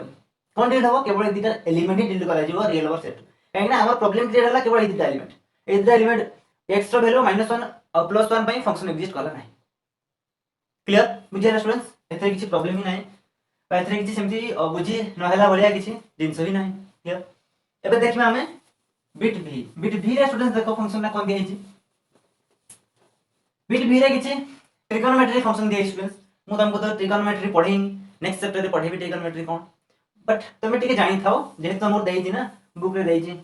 कोन डिलीट हबो केवल ए दुटा एलिमेंट ही डिलीट करा जिवो रियल नंबर सेट काहे ना हमर प्रॉब्लम क्लियर हला केवल ए दुटा एलिमेंट x रो वैल्यू -1 और +1 पई फंक्शन एग्जिस्ट करला नाही क्लियर बुझियला स्टूडेंट्स एथे किछ प्रॉब्लम ही नाही एथे किछ सेमती बुझी न हला भलिया किछ जिंस ही नाही क्लियर एबे देखिबा हमें बिट v रे स्टूडेंट्स देखो फंक्शन ना कोन दियै छी बिट v रे किछ ट्रिगोनोमेट्री फंक्शन दियै स्टूडेंट्स मु तुमको तो ट्रिगोनोमेट्री पढेई नेक्स्ट चैप्टर रे पढेबी ट्रिगोनोमेट्री कोन बट तुम टिके जानि थाओ जेहे मोर देई छी ना बुक रे देई छी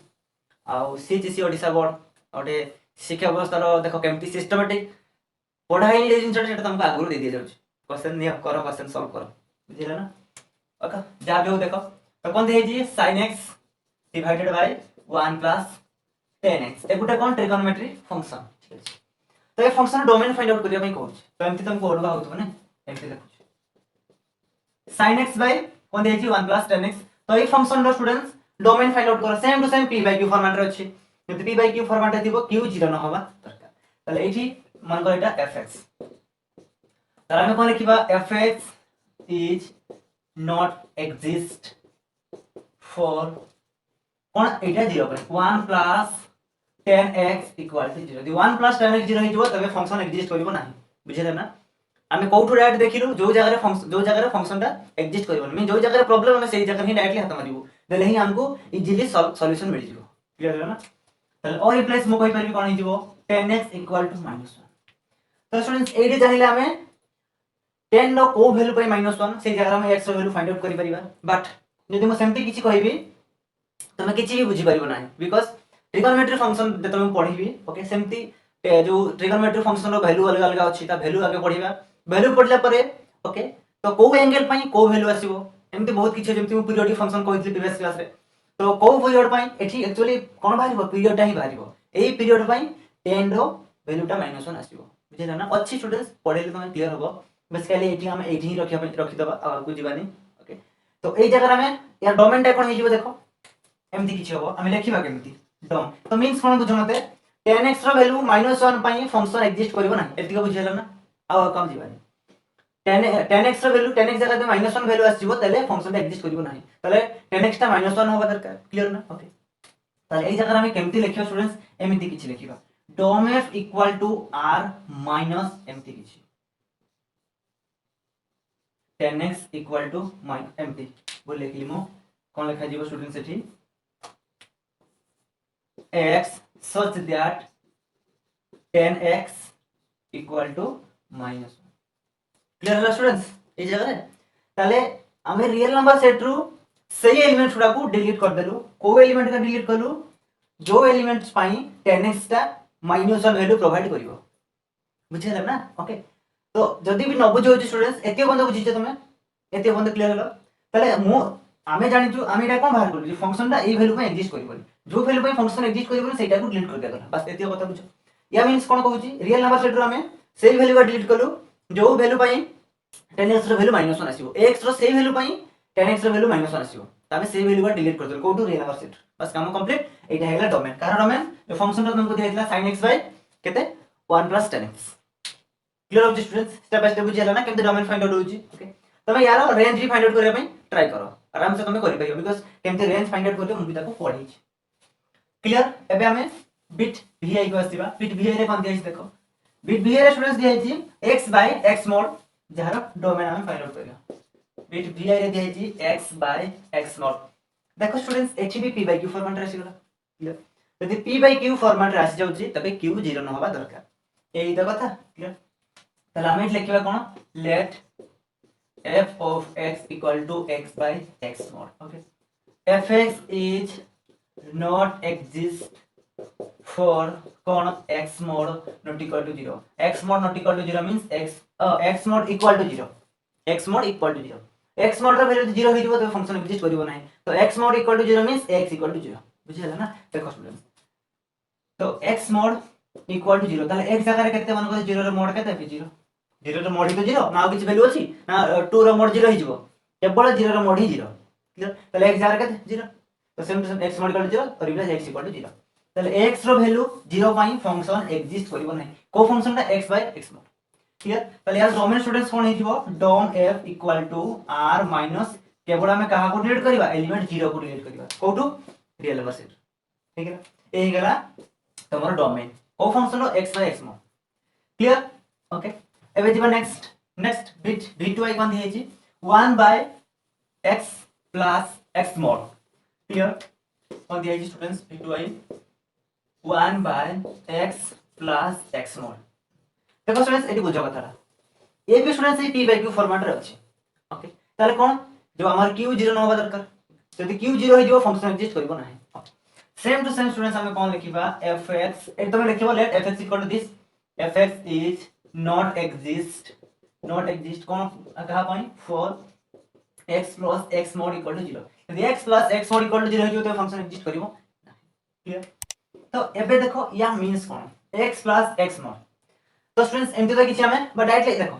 आ सीजीसी ओडिसा बोर्ड ओटे शिक्षा व्यवस्था रो देखो केमती सिस्टमैटिक पढाई ले जिंस सेटा तुमको आगुर दे दिया जाउछ क्वेश्चन निय करो क्वेश्चन सॉल्व करो बुझिला ना ओके जा भी हो देखो तो कोन देई छी sin x divided by 1 + tan x A Gute cone trigonometry function ठीक अछि तो ये फंक्शन डोमेन फाइंड आउट करिया पई कहू तो एमती तुमको ओडवा होतबो ना एमती देखु sin x बाय कोन देई छी 1 + tan x तो ये फंक्शन रो स्टूडेंट्स डोमेन फाइंड आउट करो same to same p / q format रे अछि जति p / q फॉर्मेट रे थिबो q 0 न होबा दरकार तले एठी मन को एटा fx तर हमें कोन लिखिबा fx is not exist for कोन एटा 0 पर 1 + tan x = 0 यदि 1 + tan x 0 हिजबो तबे फंक्शन एग्जिस्ट करिवो नाही बुझिले ना हमें कोठो डायरेक्ट देखिलु जो जगह रे फंक्शन टा एग्जिस्ट करिवो मीन जो जगह रे प्रॉब्लम हमें सेही जगह ही डायरेक्टली हाथ मारिबो देले ही हमको इजीली सॉल्यूशन मिल जिवो क्लियर है ना तले और रिप्लेस मो कहि परबी कोन हिजबो tan x = -1 तो स्टूडेंट्स एडी जानिले हमें 10 नो को वैल्यू पई -1 से जगह में x रो वैल्यू फाइंड आउट करि परिबा बट यदि म सेमती किछि कहिबी तमे किछि भी बुझी परिबो नाही बिकॉज़ ट्रिगोनोमेट्री फंक्शन जे तमे पढिबी ओके सेमती जो ट्रिगोनोमेट्री फंक्शन रो वैल्यू अलग अलग अछि ता वैल्यू आगे पढिबा वैल्यू पढला परे ओके तो को एंगल पई को वैल्यू आसीबो एमती बहुत किछि जेमती म पीरियोडिक फंक्शन कहिथि प्रीवियस क्लास रे तो को पीरियड पई एठी एक्चुअली कोन बाहिबो पीरियड टा ही बाहिबो एई पीरियड पई 10 रो वैल्यू टा -1 आसीबो बुझिला ना अच्छी स्टूडेंट्स पढेले तमे क्लियर होबो बेसिकली एठी हम एठी ही रखि दबा आ को जीवानी ओके तो एई जगह में यार डोमेन टा कोन हिजिबो देखो एमती किछि होबो हम लेखिबा केमती डोम तो मींस कोन बुझो मते tan x रो वैल्यू -1 पई फंक्शन एग्जिस्ट करिवो ना एतिको बुझिला ना आ कम जीवानी tan x रो वैल्यू tan x जगह में -1 वैल्यू आसीबो तले फंक्शन एग्जिस्ट करिवो नाही तले tan x टा -1 होबा दरकार क्लियर ना ओके तले एई जगह में केमती लेखियो स्टूडेंट्स एमती किछि लेखिबा डोम f = r - एमती किछि tan x = एमटी बोल लेखिली मो कोन लेखा जीवो स्टूडेंट्स एठी x such that tan x = -1 clear है स्टूडेंट्स ए जगह रे ताले हमें रियल नंबर सेट रु सही एलिमेंट गुड़ा को डिलीट कर देलु को एलिमेंट का डिलीट करलु जो एलिमेंट्स पाई 10x टा -1 वैल्यू प्रोवाइड करिवो बुझिले ना ओके तो जदी भी न बुझो स्टूडेंट्स एते बंद बुझिछे तमे एते बंद क्लियर हलो तले मु आमे जानिछु आमे एटा कोन बाहर करली फंक्शन टा ए वैल्यू पे एग्जिस्ट करिवोनी जो वैल्यू पे फंक्शन एग्जिस्ट करिवोनी सेटा को डिलीट कर दिया गला बस एते कथा बुझो या मींस कोन कहूची रियल नंबर सेट रो आमे सेही वैल्यू का डिलीट करलु जो वैल्यू पाई 10x रो वैल्यू -1 आसीबो x रो सेही वैल्यू पाई 10x रो वैल्यू -1 आसीबो तमे सेही वैल्यू का डिलीट कर देल को टू रियल नंबर सेट बस काम कंप्लीट एटा हेला डोमेन कारण डोमेन ए फंक्शन रो तुमको दिया sin x बाय केते 1 + 10x क्लियर हो स्टूडेंट्स स्टेप बाय स्टेप बुझियला ना केमते डोमेन फाइंड आउट होची ओके तमे यार रेंज भी फाइंड आउट करे पई ट्राई करो आराम से तमे करि पाइयो बिकॉज़ केमते रेंज फाइंड आउट करले हम भी ताको पढी क्लियर एबे हमें बिट vi को आसीबा बिट vi रे कोन दिया देखो बिट vi रे स्टूडेंट्स दिया छि x by x mod जहार डोमेन हम फाइंड आउट करियो बिट vi रे दिया छि x by x mod देखो स्टूडेंट्स एच भी p by q फॉर्मेट रे आसीगला क्लियर यदि p by q फॉर्मेट रे आसी जाउछि तबे q 0 न होबा दरकार एई द कथा क्लियर तला हमें लिखिबा कोन late f of x equal to x by x mod okay fx is not exist for cone x mod not equal to 0 x mod not equal to 0 means x mod equal to 0 x mod equal to 0 x mod रा value 0 हो जिवो तो function exist करिवो नाही तो x mod equal to 0 means x equal to 0 बुझियला ना देखो student तो x mod equal to 0 ताले x जगह रे केते मन को 0 रे mod केते 0 0 रे mod तो 0 ना किछ वैल्यू अछि ना 2 रे mod 0 हो जिवो केवल 0 रे mod ही 0 क्लियर ताले x जगह केते 0 तो same to same x mod equal to 0 और रिप्लेस x equal to 0 ताले x रो वैल्यू 0 पाई फंक्शन एग्जिस्ट करिवो नाही को फंक्शन ता x by x mod clear ताले यार डोमेन स्टूडेंट्स कोन हिजिवो dom f equal to r minus केवल हमें कहा को डिलीट करबा एलिमेंट 0 को डिलीट करबा कोटू रियल नंबर सेट ठीक है एही गला तमरो डोमेन को फंक्शन रो x by x mod clear okay एबे जिबा नेक्स्ट बिट v2i कोन दियै छि 1 by x plus x mod clear कोन दियै छि students v2i 1 by x plus x mod देखो स्टूडेंट्स एटी बुझा कथारा ए भी स्टूडेंट्स ए p by q फॉर्मेट रे अछि ओके ताले कोन जो हमर q 0 न होबा दरकार यदि q 0 हो जिवो फंक्शन एग्जिस्ट करबो नाही सेम टू सेम स्टूडेंट्स हमें कोन लिखिबा fx एत तमे लिखिबो let fx equal to this fx is not exist कोन कहा पाई for x plus x mod equal to 0 यदि x plus x mod equal to 0 हो जिवो तो फंक्शन एग्जिस्ट करबो क्लियर तो एबे देखो या मींस कोन x plus x mod तो स्टूडेंट्स एमती तो किछि हमें बट डायरेक्टली देखो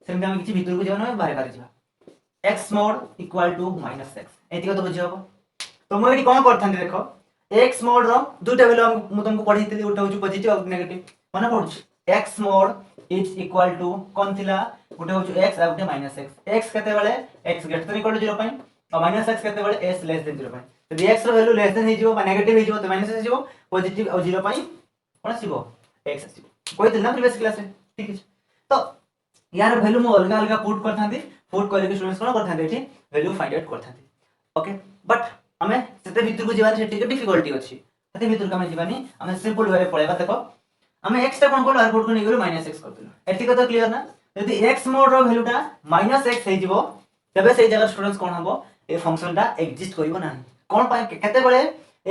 सेमती हमें किछि भीतर को जेवन में बाहर बाहर जिवा x mod equal to -x एती को तो बुझि हबो तो मैं एटी कोन करथान देखो x mod रो दुटा वैल्यू हम तुमको पढैतली उठा होछु पॉजिटिव और नेगेटिव माने पढछु x mod is equal to कोन थिला उठा होछु x आ उठे -x x केते बेले x greater than equal to 0 पाई और -x केते बेले s लेस देन 0 पाई यदि x रो वैल्यू लेस देन हे जिवो बा नेगेटिव हे जिवो तो माइनस हे जिवो पॉजिटिव और 0 पाई कोन आसीबो x आसीबो कोई तो ना प्रीवियस क्लास में ठीक है तो यार वैल्यू मो अलग अलग पुट करथांती पुट करके स्टूडेंट्स कोन करथांती एठी वैल्यू फाइंड आउट करथांती ओके बट हमें सेते भीतर को जीवान सेठी के डिफिकल्टी अछि सेते भीतर को हमें जीवानी हमें सिंपल वे पळेबा देखो हमें x टा कोन कोन आउटपुट को निगलो -x करथिलो एठी को तो क्लियर ना यदि x मोड रो वैल्यू टा -x हे जिवो तबे से जगह स्टूडेंट्स कोन हबो ए फंक्शन टा एग्जिस्ट करिवो नाही कोन पाए केते बेले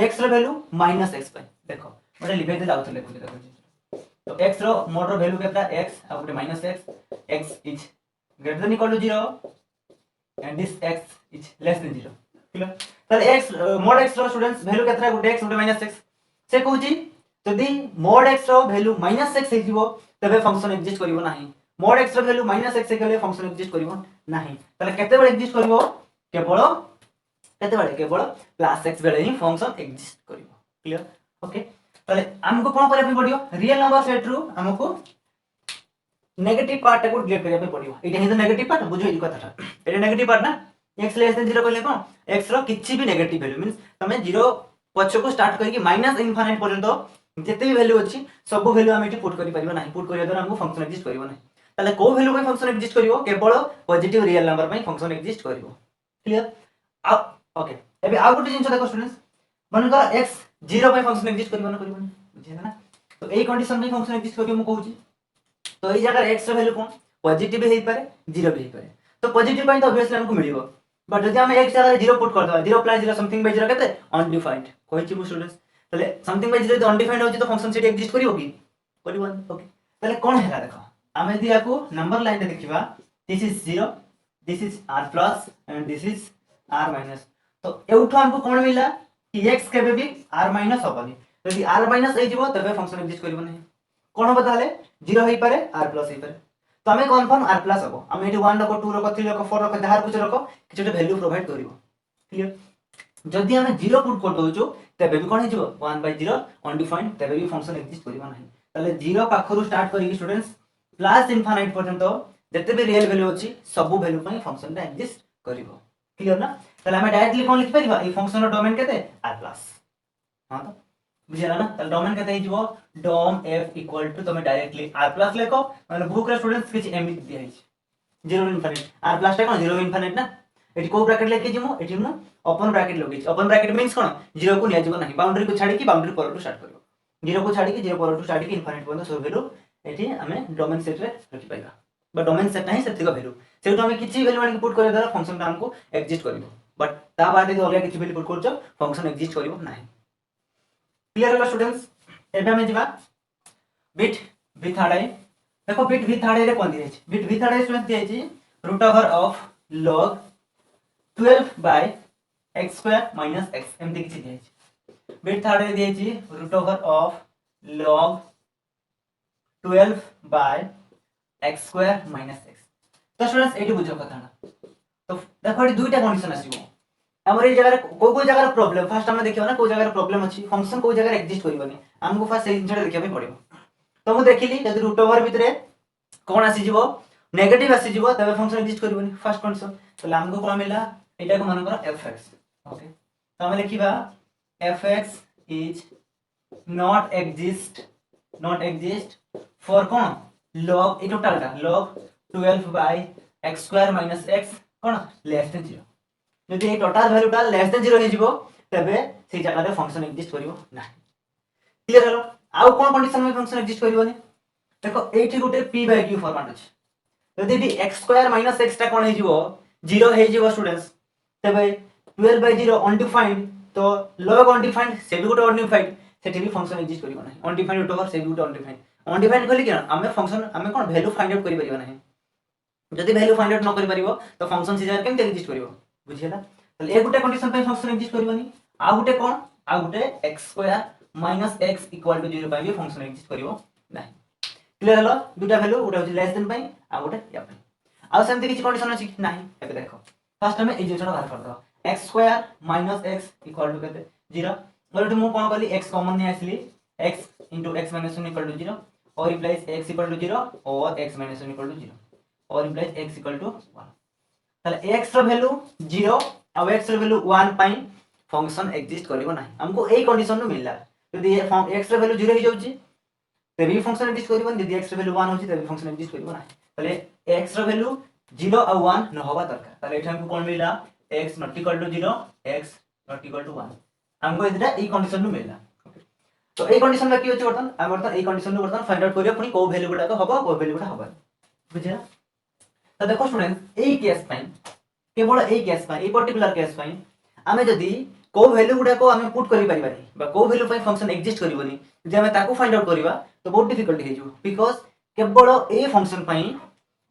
x रो वैल्यू -x पाए देखो बडे लिखै दे लाउथले देखो तो x रो मोड रो वैल्यू केता x आ उठे -x x is greater than equal to 0 and this x is less than 0 clear ताले x मोड x रो स्टूडेंट्स वैल्यू केतरा गुटे x उठे -x से कहूची यदि मोड x रो वैल्यू -x हे जिवो तबे फंक्शन एग्जिस्ट करिवो नाही मोड x रो वैल्यू -x हे गेले फंक्शन एग्जिस्ट करिवो नाही ताले केते बेले एग्जिस्ट करिवो केवल केते बेले केवल +x बेले ही फंक्शन एग्जिस्ट करिवो क्लियर ओके ताले हमको कोन करे पड़ियो रियल नंबर सेट रु हमको नेगेटिव पार्ट को डिलीट करे पड़ियो एटा हे तो नेगेटिव पार्ट बुझो ई कथाटा एटा नेगेटिव पार्ट ना x लेस देन 0 कहले कोन x रो किछि भी नेगेटिव वैल्यू मींस तमे 0 पछ को स्टार्ट करके माइनस इनफिनिट पर्यंत जेते भी वैल्यू अछि सब वैल्यू हम एटी पुट करि परिबो नाही पुट करिया द्वारा हमको फंक्शन एग्जिस्ट करिवो नाही ताले को वैल्यू पे फंक्शन एग्जिस्ट करिवो केवल पॉजिटिव रियल नंबर पे फंक्शन एग्जिस्ट करिवो क्लियर अब ओके एबे आ गुटे जिंस देखो स्टूडेंट्स मन कर x 0 पे फंक्शन एग्जिस्ट करिवो ना करिवो बुझिया ना तो एई कंडीशन में फंक्शन एग्जिस्ट करिवो म कहूची तो एई जगह x रो वैल्यू कोन पॉजिटिव भी हे पारे 0 भी हे पारे तो पॉजिटिव पॉइंट ऑब्वियसली हमको मिलिबो बट जदि हम x जगह 0 पुट कर दबा 0 + 0 समथिंग बाय 0 केते अनडिफाइंड कहिछि मु स्टूडेंट्स तले समथिंग बाय 0 अनडिफाइंड होछि तो फंक्शन सेठी एग्जिस्ट करिवो कि करिवो ओके तले कोन हैला देखो हम यदि याकू नंबर लाइन रे देखिबा this is 0 this is r plus and this is r minus तो एउठो हमको कोन मिला कि x केबे भी r माइनस होबनी यदि r माइनस ए जिवो तबे फंक्शन एग्जिस्ट करिवो नहीं कोन होबा ताले 0 होई पारे r प्लस होई पारे तो हमें कंफर्म r प्लस हबो हम एठी 1 रखो 2 रखो 3 रखो 4 रखो जहार कुछ रखो किछटे वैल्यू प्रोवाइड करिवो क्लियर जदि हमें 0 पुट कर दोचो तबे भी कोन हे जिवो 1/0 अनडिफाइंड तबे भी फंक्शन एग्जिस्ट करिवो नहीं ताले 0 पाखरु स्टार्ट करी स्टूडेंट्स प्लस इनफाइनाइट पर्यंत जते भी रियल वैल्यू अछि सब वैल्यू पई फंक्शन टा एग्जिस्ट करिवो क्लियर ना ताले हमें डायरेक्टली कोन लिख परिबा ई फंक्शन रो डोमेन केते r प्लस हां तो बुझिला ना ताले डोमेन केते हे जिवो डोम f इक्वल टू तमे डायरेक्टली r प्लस लेखो माने बुक रे स्टूडेंट्स किछ एमि दिया है 0 इनफाइनाइट r प्लस टा कोन 0 इनफाइनाइट ना एठी को ब्रैकेट लेके जिमु एठी मु ओपन ब्रैकेट लगेछि ओपन ब्रैकेट मींस कोन 0 को निया जिवो नहीं बाउंड्री को छाडी की बाउंड्री पर टू स्टार्ट करिवो 0 को छाडी की 0 पर टू स्टार्ट की इनफाइनाइट पर्यंत सब वैल्यू एठी हमें डोमेन सेट रे रखि पाइबा बट डोमेन सेट नहीं सेतिक वैल्यू सेउट हमें किछि वैल्यू माने पुट करे द्वारा फंक्शन टा हमको एग्जिस्ट करिवो बट ता बाद यदि अलग किछि वैल्यू पुट करछो फंक्शन एग्जिस्ट करिवो नहीं क्लियर होला स्टूडेंट्स एबे हमें जिबा बिट v3 देखो बिट v3 रे कोन दियै छै बिट v3 स्टूडेंट दियै छै √of log 12 by x square minus x एमति किछि दियै छै बिट 3 रे दियै छै √of log 12 by x square minus x तो स्टूडेंट्स एटी बुझो कथा ना तो देखो एटी दुईटा कंडीशन आसीबो हमर ए जगह को जगह प्रॉब्लम फर्स्ट हम देखियो ना को जगह प्रॉब्लम अछि फंक्शन को जगह एग्जिस्ट करिवनी हमको फर्स्ट ए जिनिस देखिया पे पड़िबो तो मु देखिली यदि रूट ओवर भितरे कोन आसी जिवो नेगेटिव आसी जिवो तबे फंक्शन एग्जिस्ट करिवनी फर्स्ट कंडीशन तो हमको कोन मिला एटा को मन कर fx ओके तो हम लिखिबा fx is not exist for cone log A total log 12 by x square minus x cone less than 0 यदि ए टोटल वैल्यू टा लेस देन 0 हे जिवो तबे से जगह रे फंक्शन एग्जिस्ट करिवो नाही क्लियर हलो आउ कोन कंडीशन में फंक्शन एग्जिस्ट करिवोनी देखो एठी गुटे p/q फॉर्मेट अछि यदि भी x square minus x टा कोन हे जिवो 0 हे जिवो स्टूडेंट्स तबे 12/0 अनडिफाइंड तो log अनडिफाइंड से भी गुटे अनडिफाइंड सेठी भी फंक्शन एग्जिस्ट करिवो नाही अनडिफाइंड रूट ओवर से भी गुटे अनडिफाइंड कहले कि हमें फंक्शन हमें कोन वैल्यू फाइंड आउट करि परिबा नाही जदि वैल्यू फाइंड आउट न करि परिबो तो फंक्शन सीजर केम एग्जिस्ट करिवो बुझियला तले ए गुटे कंडीशन पे फंक्शन एग्जिस्ट करिवोनी आ गुटे कोन आ गुटे x square minus x equal to 0 पे भी फंक्शन एग्जिस्ट करिवो नाही क्लियर हलो दुटा वैल्यू गुटे होची लेस देन पे आ गुटे या पे आ सेमति किछि कंडीशन अछि नाही एबे देखो फर्स्ट हमें ए जिनिसटा बाहर कर दो x square minus x equal to केते 0 और मु कोन करली x कॉमन नै आसली x x - 1 इक्वल टू 0 और रिप्लेस x इक्वल टू 0 और x - 1 इक्वल टू 0 और रिप्लेस x इक्वल टू 1 ताले x रो वैल्यू 0 और x रो वैल्यू 1 पाई फंक्शन एग्जिस्ट करिवो नाही हमको एई कंडीशन नु मिलला यदि x रो वैल्यू 0 हो जाउची तबे फंक्शन एग्जिस्ट करिवो यदि x रो वैल्यू 1 होची तबे फंक्शन एग्जिस्ट करिवो नाही ताले x रो वैल्यू 0 और 1 न होबा दरकार ताले एठा हमको कोन मिलला x not equal to 0 x not equal to 1 हमको एटा एई कंडीशन नु मिलला तो एई कंडीशन में की होची बर्तन हम बर्तन एई कंडीशन नु बर्तन फाइंड आउट करियो पुनी को वैल्यू गुडा को हबो को वैल्यू गुडा हबो बुझिया तो देखो स्टूडेंट एई केस पाई केवल एई केस पाई एई पर्टिकुलर केस पाई हमें जदी को वैल्यू गुडा को हमें पुट करि परिबानी बा को वैल्यू पाई फंक्शन एग्जिस्ट करिवोनी जे हमें ताको फाइंड आउट करिवा तो बहुत डिफिकल्ट हे जो बिकॉज़ केवल ए फंक्शन पाई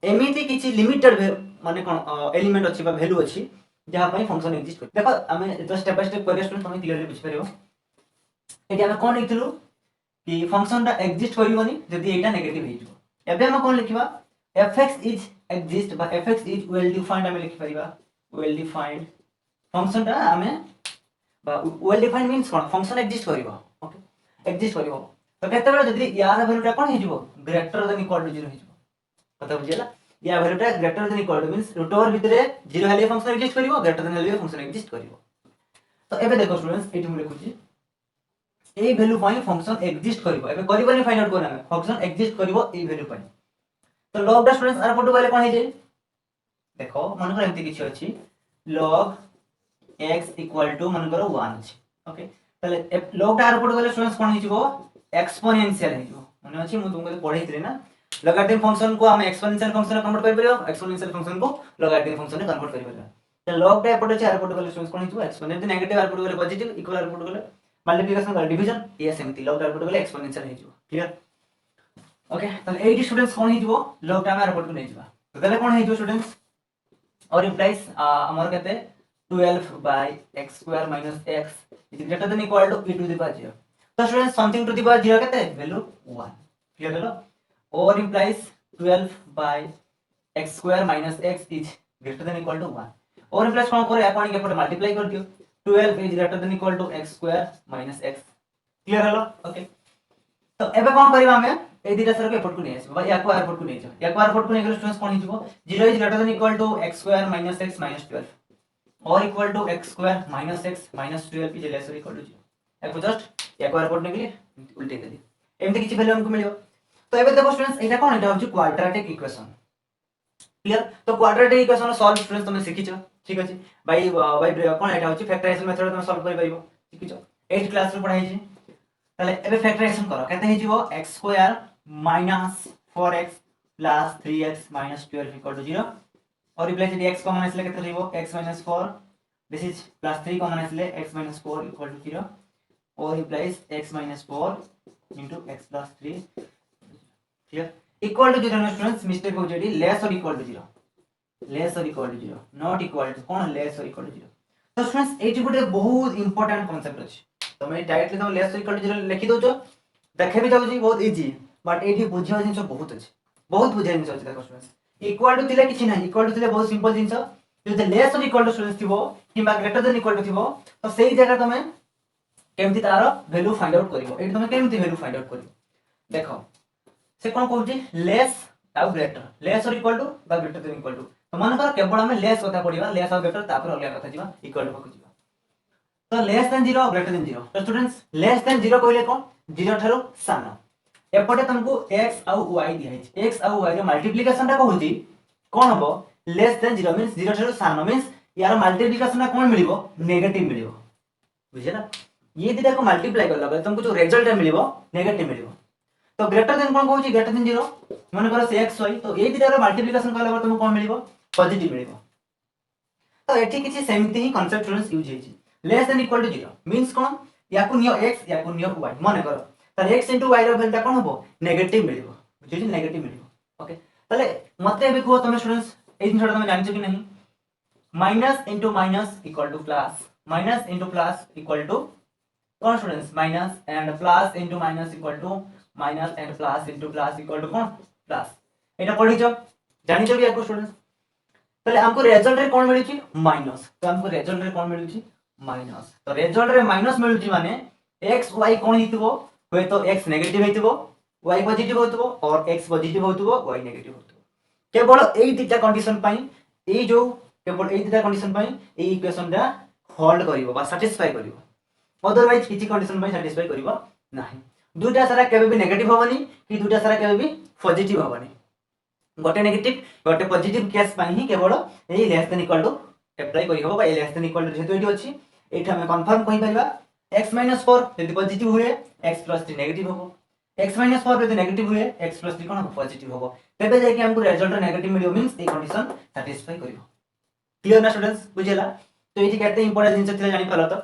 एमिति किछि लिमिटेड माने कोन एलिमेंट अछि बा वैल्यू अछि जहा पाई फंक्शन एग्जिस्ट कर देखो हमें जस्ट स्टेप बाय स्टेप करिया स्टूडेंट तुम क्लियरली बुझ परिबो एटी हमें कोन लिखिलु कि फंक्शन दा एग्जिस्ट करिवोनी जदी एटा नेगेटिव हे जो एबे हम कोन लिखिबा fx is exist बा fx is well defined हमें लिखि परिबा well defined फंक्शन ता हमें बा well defined मींस कोन फंक्शन एग्जिस्ट करिवो ओके एग्जिस्ट करिवो तो केते बेला जदी यार वैल्यू ता कोन हे जिवो ग्रेटर देन इक्वल टू 0 हे जिवो पता बुझियला या वैल्यू ता greater than equal to means root over भितरे 0 हेले फंक्शन एग्जिस्ट करिवो ग्रेटर देन हेले फंक्शन एग्जिस्ट करिवो तो एबे देखो स्टूडेंट्स एटी मु लिखुची ए वैल्यू पाई फंक्शन एग्जिस्ट करिवो एबे करिवो फाइंड आउट करना फंक्शन एग्जिस्ट करिवो ए वैल्यू पाई तो log दा स्टूडेंट्स आर पटु गले कोन हे जे देखो मन कर एमति किछ अछि log x इक्वल टू मन करो 1 अछि ओके तले log दा आर पटु गले स्टूडेंट्स कोन हे जिवो एक्सपोनेंशियल हे जिवो मन अछि मु तुमको पढैतले ना लॉगरिथम फंक्शन को हम एक्सपोनेंशियल फंक्शन में कन्वर्ट कर परियो एक्सपोनेंशियल फंक्शन को लॉगरिथम फंक्शन में कन्वर्ट कर परियो तो log टा एपटे छै एपटे गले स्टूडेंट्स कोन हिजो एक्सपोनेंशियल जे नेगेटिव एपटे गले पॉजिटिव इक्वल एपटे गले मल्टीप्लिकेशन गले डिवीजन ये सेमती log टा एपटे गले एक्सपोनेंशियल हिजो क्लियर ओके ताले 80 स्टूडेंट्स कोन हिजो log टा हम एपटे नै जिबा तो ताले कोन हिजो स्टूडेंट्स और इम्प्लाइज हमर केते 12 by x square minus x is greater than equal to e to the power 0 तो students something to the power 0 केते वैल्यू 1 क्लियर है और implies 12 by x square minus x is greater than equal to 1 और implies कोन करे आपण के पटे multiply कर दियो 12 is greater than equal to x square minus x clear है ओके तो एबे कोन करबा हमें ए दिटा सर के एफर्ट को नै आसी बाबा या को एफर्ट को नै जा या को एफर्ट को नै गेलो स्टूडेंट्स कोन हिजो 0 is greater than equal to x square minus x minus 12 और equal to x square minus x minus 12 is less or equal to 0 echo just या को एफर्ट नै गेले उल्टे कर दियो एमती किछि वैल्यू हमको मिलियो तो एबे देखो स्टूडेंट्स एटा कोन एटा होची क्वाड्रेटिक इक्वेशन क्लियर तो क्वाड्रेटिक इक्वेशन सॉल्व स्टूडेंट्स तुम सिखिछो ठीक अछि भाई कोन एटा होची फैक्टराइजेशन मेथड तुम सॉल्व करि परिबो सिखिछो 8th क्लास रे पढाई छी ताले एबे फैक्टराइजेशन करो केते हे जीवो x square minus 4x plus 3x minus 12 equal to 0 और रिप्लेस यदि x कॉमन आइसले केते रहइबो x minus 4 this is plus 3 common आइसले x minus 4 equal to 0 और replace x minus 4 into x plus 3 clear equal to 0 students mistake हो जेडी less और इक्वल टू 0 लेस और equal to 0 not equal to कोन लेस और equal to 0 तो students eighty गुटे बहुत इंपोर्टेंट कांसेप्ट अछि तो मैं डायरेक्टली तो लेस और इक्वल टू 0 लिखि दोछो देखे भी जाउची बहुत इजी बट एठी बुझियो जिंस बहुत अछि बहुत बुझियो जिंस अछि देखो स्टूडेंट्स इक्वल टू थिले किछि नाही इक्वल टू थिले बहुत सिंपल जिंस जो लेस और इक्वल टू स्टूडेंट्स थिबो किबा ग्रेटर देन इक्वल टू थिबो तो सेही जगह तमे केमति तार वैल्यू फाइंड आउट करिवो एठी तमे केमति वैल्यू फाइंड आउट करिवो देखो से कोन कहउची लेस आउ ग्रेटर लेस और इक्वल टू बा ग्रेटर देन इक्वल टू तो मन कर केवल हमें लेस कथा पडिबा लेस और ग्रेटर तापर अलग कथा जिबा इक्वल टू को जिबा तो लेस देन 0 ग्रेटर देन 0 तो स्टूडेंट्स लेस देन 0 कहले कोन 0 थारो सानो एपटे तुमको x आउ y दिया है x आउ y रो मल्टीप्लिकेशन टा कहूची कोन हबो लेस देन 0 मींस 0 थारो सानो मींस यार मल्टीप्लिकेशन ना कोन मिलिबो नेगेटिव मिलिबो बुझिला ये दिटा को मल्टीप्लाई करला बले तुमको जो रिजल्ट मिलिबो नेगेटिव मिलिबो तो ग्रेटर देन कोन कहूची ग्रेटर देन 0 मन करो से x y तो ये दिटा रो मल्टीप्लिकेशन करला पर तुमको कोन मिलिबो पॉजिटिव मिलिबो तो एठी किछि सेमति ही कांसेप्ट स्टूडेंट्स यूज हेछि less than equal to 0 means कोन या को नियो x या को नियो y मन करो ताले x * y रो वैल्यू कोन हबो नेगेटिव मिलिबो बुझिछि नेगेटिव मिलिबो ओके ताले मते एबे को तुम स्टूडेंट्स ए जिनटा तुम जानि छ कि नहीं minus into minus equal to plus minus into plus equal to कोन students minus and plus into minus equal to minus and plus into plus equal to कोन प्लस एटा पढि छ जानि छ कि याको स्टूडेंट्स ताले हमको रिजल्ट रे कोन मिलि छी माइनस तो हमको रिजल्ट रे कोन मिलि छी माइनस तो रिजल्ट रे माइनस मिलि छी माने x y कोन हितबो होय तो x नेगेटिव हेतिबो y पॉजिटिव होतबो और x पॉजिटिव होतबो y नेगेटिव होतबो केवल एई दिटा कंडीशन पई एई जो केवल एई दिटा कंडीशन पई एई इक्वेशन दा होल्ड करिवो बा सैटिस्फाई करिवो अदरवाइज किछि कंडीशन पई सैटिस्फाई करिवो नाही दुटा सारा केबे भी नेगेटिव होबनी कि दुटा सारा केबे भी पॉजिटिव होबनी गोटे नेगेटिव गोटे पॉजिटिव केस पई ही केवल एई less than equal to apply करि होबो बा एई लेस देन इक्वल टू जेतु एठी अछि एठी हम कंफर्म कहि परिबा x - 4 यदि पॉजिटिव हुए x + 3 नेगेटिव होबो x - 4 यदि नेगेटिव हुए x + 3 कोन पॉजिटिव होबो तबे जाय कि हमको रिजल्ट नेगेटिव मिलियो मींस ए कंडीशन सैटिस्फाई करियो क्लियर ना स्टूडेंट्स बुझिला तो एठी केते इंपोर्टेंट जिंस थिला जानि पालो तो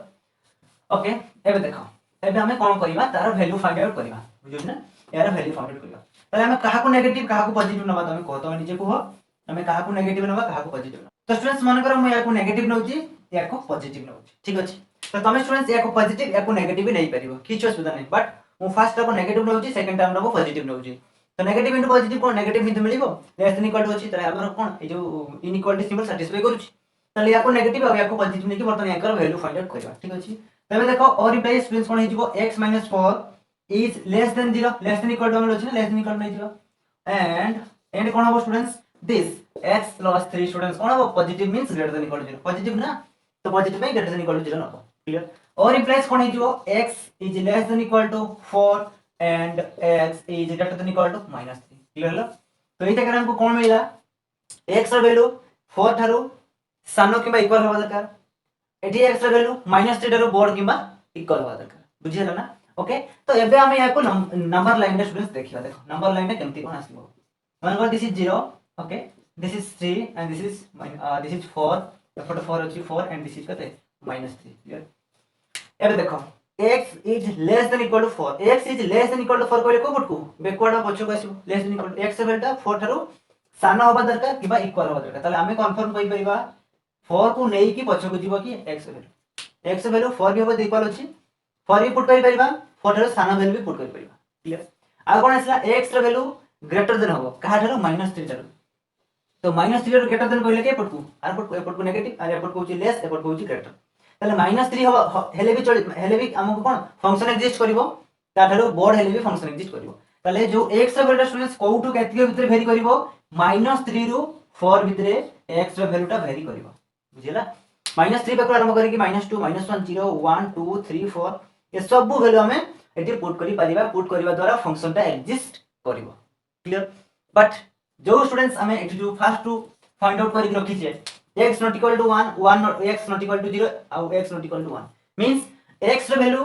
ओके एबे देखो एबे हमें कोन करिबा तार वैल्यू फाइंड आउट करिबा बुझियो ना यार वैल्यू फाइंड आउट करिबा तले हमें कहा को नेगेटिव कहा को पॉजिटिव नबा तमे कहतो हम निजे को हमें कहा को नेगेटिव नबा कहा को पॉजिटिव तो स्टूडेंट्स मन करो मैं या को नेगेटिव नउची या को पॉजिटिव नउची ठीक अछि तो तमे स्टूडेंट्स या को पॉजिटिव या को नेगेटिव भी नहीं परिबो किछ असुविधा नहीं बट मु फर्स्ट को नेगेटिव नउची सेकंड टाइम रो पॉजिटिव नउची तो नेगेटिव इनटू पॉजिटिव को नेगेटिव हिंद मिलिबो लेस देन इक्वल टू अछि तले हमर कोन ए जो इनइक्वालिटी सिंबल सैटिस्फाई करूची तले या को नेगेटिव और या को पॉजिटिव नेकी बर्तन या कर वैल्यू फाइंड आउट करबा ठीक अछि तबे देखो और रिप्लाई स्टूडेंट्स कोन हिजबो x - 4 is less than 0 less than equal to हम अछि ना लेस देन इक्वल टू नहीं जीरो एंड कोन हबो स्टूडेंट्स दिस x + 3 स्टूडेंट्स कोन हबो positive means greater than equal to 0 positive ना तो पॉजिटिव में ग्रेटर देन इक्वल टू 0 नबो क्लियर और रिप्लेस कोन हिजबो x is less than equal to 4 and x is greater than equal to -3 clear लो तो एटा करे हमको कोन मिला x रो वैल्यू 4 थारो सानो किबा इक्वल होबा दरकार एठी x रो वैल्यू -3 थारो बोर्ड किबा इक्वल होबा दरकार बुझियला ना ओके तो एबे हम या को नंबर लाइन रे स्टूडेंट्स देखिबा देखो नंबर लाइन रे केमति कोन आसीबो मान लो this is 0 okay this is 3 and this is 4 एपटे 4 अछि 4 एंड दिस इज कते -3 क्लियर। एबे देखो x is less than equal to 4 x is less than equal to 4 कहले को पटकू बैकवर्ड पछो को आसीबो less than equal to x value 4 थारो सानो होबा दरकार किबा इक्वल होबा दरकार ताले हमें कंफर्म कहि परिबा 4 को नेई की पछो को जीवो कि x वैल्यू 4 भी होबा इक्वल अछि 4 भी पुट करि परिबा 4 थारो सानो वैल्यू भी पुट करि परिबा क्लियर। आ कोन आसला x रो वैल्यू ग्रेटर देन होबो कहा थारो -3 थारो तो -3 रो ग्रेटर देन कहले के पटकू आर पटकू नेगेटिव आर पटकू होची लेस ए पटकू होची ग्रेटर ताले -3 हेले भी चली हेले भी हमको कोन फंक्शन एग्जिस्ट करिवो ता थारो बोर्ड हेले भी फंक्शन एग्जिस्ट करिवो ताले जो x रो वैल्यू स्टूडेंट्स कोउटू केतिके भितर वेरी करिवो -3 रो 4 भितरे x रो वैल्यूटा वेरी करिवो बुझिला -3 पे आरंभ करी कि -2 -1 0 1 2 3 4 ये सब वैल्यू हमें एटी पुट करि परिबा पुट करबा द्वारा फंक्शन ता एग्जिस्ट करिवो क्लियर। बट जो स्टूडेंट्स हमें एटी जो फर्स्ट टू फाइंड आउट करि रखी छे x not equal to 1 1 not x not equal to 0 और x not equal to 1 means x रो वैल्यू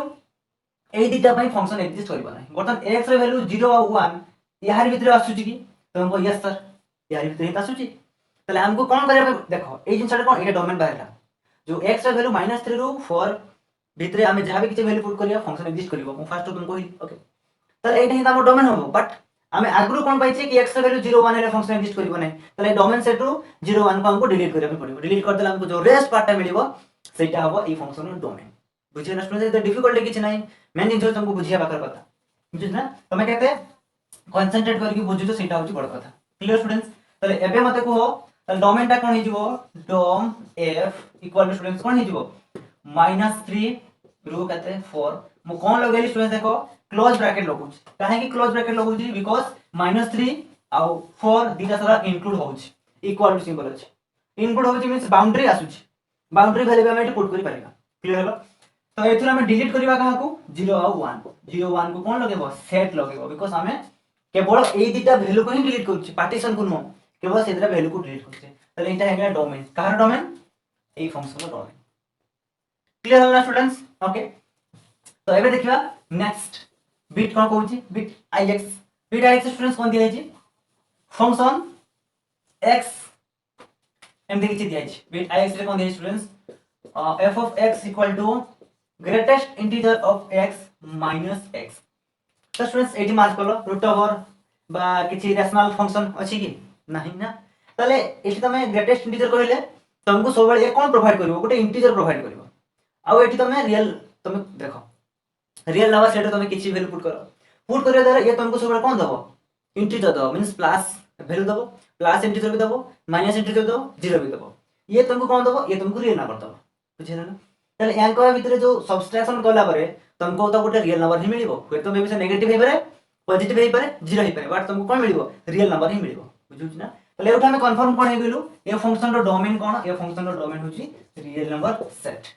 ए दिटा पई फंक्शन एग्जिस्ट करिबो नै बर्तन x रो वैल्यू 0 और 1 यार भीतर आसुची कि तो हमको यस सर यार भीतर ही आसुची तले हमको कोन करे देखो ए जिनसा कोन एटा डोमेन बाहरला जो x रो वैल्यू -3 रो 4 भीतर हमें जहां भी किछ वैल्यू पुट करिया फंक्शन एग्जिस्ट करिवो मु फर्स्ट तुमको ही ओके तले एटा ही हमर डोमेन होबो बट हमें आगरु कोन पाइछे कि x रो वैल्यू 0 1 हेले फंक्शन एग्जिस्ट करिवो नै तले डोमेन सेट रो 0 1 को हमको डिलीट करिया पड़िबो डिलीट कर देला हमको जो रेस्ट पार्ट मिलिबो सेटा हबो ई फंक्शन रो डोमेन बुझे ना स्टूडेंट तो डिफिकल्ट किछ नै मेन जिंस तुमको बुझिया बाकर कथा बुझिस ना तमे कहते कंसंट्रेट करके बुझितो सेटा होची बड़ कथा क्लियर स्टूडेंट्स तले एबे मते को तले डोमेन ता कोन हि जिवो डोम f इक्वल टू स्टूडेंट्स कोन हि जिवो -3 रो कहते 4 मु कोन लगेली स्टूडेंट्स देखो क्लोज ब्रैकेट लगुच काहे कि क्लोज ब्रैकेट लगुची बिकॉज़ -3 आउ 4 दिटा सारा इंक्लूड होउची इक्वल टू सिंबल अछि इंक्लूड होउची मींस बाउंड्री आसुची बाउंड्री वैल्यू हम एटी पुट करि पारेगा क्लियर हलो तो एथुर हम डिलीट करबा कहा को 0 और 1 0 1 को कोन लगेबो सेट लगेबो बिकॉज़ हमें केवल ए दिटा वैल्यू को ही डिलीट करछि पार्टीशन को नो केवल सेदरा वैल्यू को डिलीट करछि तले एटा हेगा डोमेन कार डोमेन ए फंक्शन रो डोमेन क्लियर हलो स्टूडेंट्स ओके तो एबे देखिबा नेक्स्ट बिट कोन कहउछि बिट ix स्टूडेंट्स कोन दिया छि फंक्शन x एमदी किछि दिया छि बिट ix रे कोन दिया students f of x equal to greatest integer of x minus x तो स्टूडेंट्स एटी मार्क करलो रूट ओवर बा किछि रैशनल फंक्शन अछि कि नाही ना तले एटी तमे ग्रेटेस्ट इंटीजर कहले तुमको सब बेले कोन प्रोवाइड करिवो गोटे इंटीजर प्रोवाइड करिवो आ एटी तमे रियल तमे देखो रियल नंबर सेट तमे किछि वैल्यू पुट करिया द्वारा ये तुमको सब बेले कोन दबो इंटीजर दबो मींस प्लस वैल्यू दबो प्लस इंटीजर भी दबो माइनस इंटीजर दबो जीरो भी दबो ये तुमको कोन दबो ये तुमको रियल नंबर दबो बुझिला ना तले यांको भीतर जो सब्सट्रैक्शन करला परे तुमको तो गोटे रियल नंबर ही मिलिबो फिर तो मे नेगेटिव हे पारे पॉजिटिव हे पारे जीरो हे पारे बट तुमको कोन मिलिबो रियल नंबर ही मिलिबो बुझुछ ना तले एटा हम कंफर्म कोन हे गेलु ये फंक्शन रो डोमेन कोन ये फंक्शन रो डोमेन होची real number set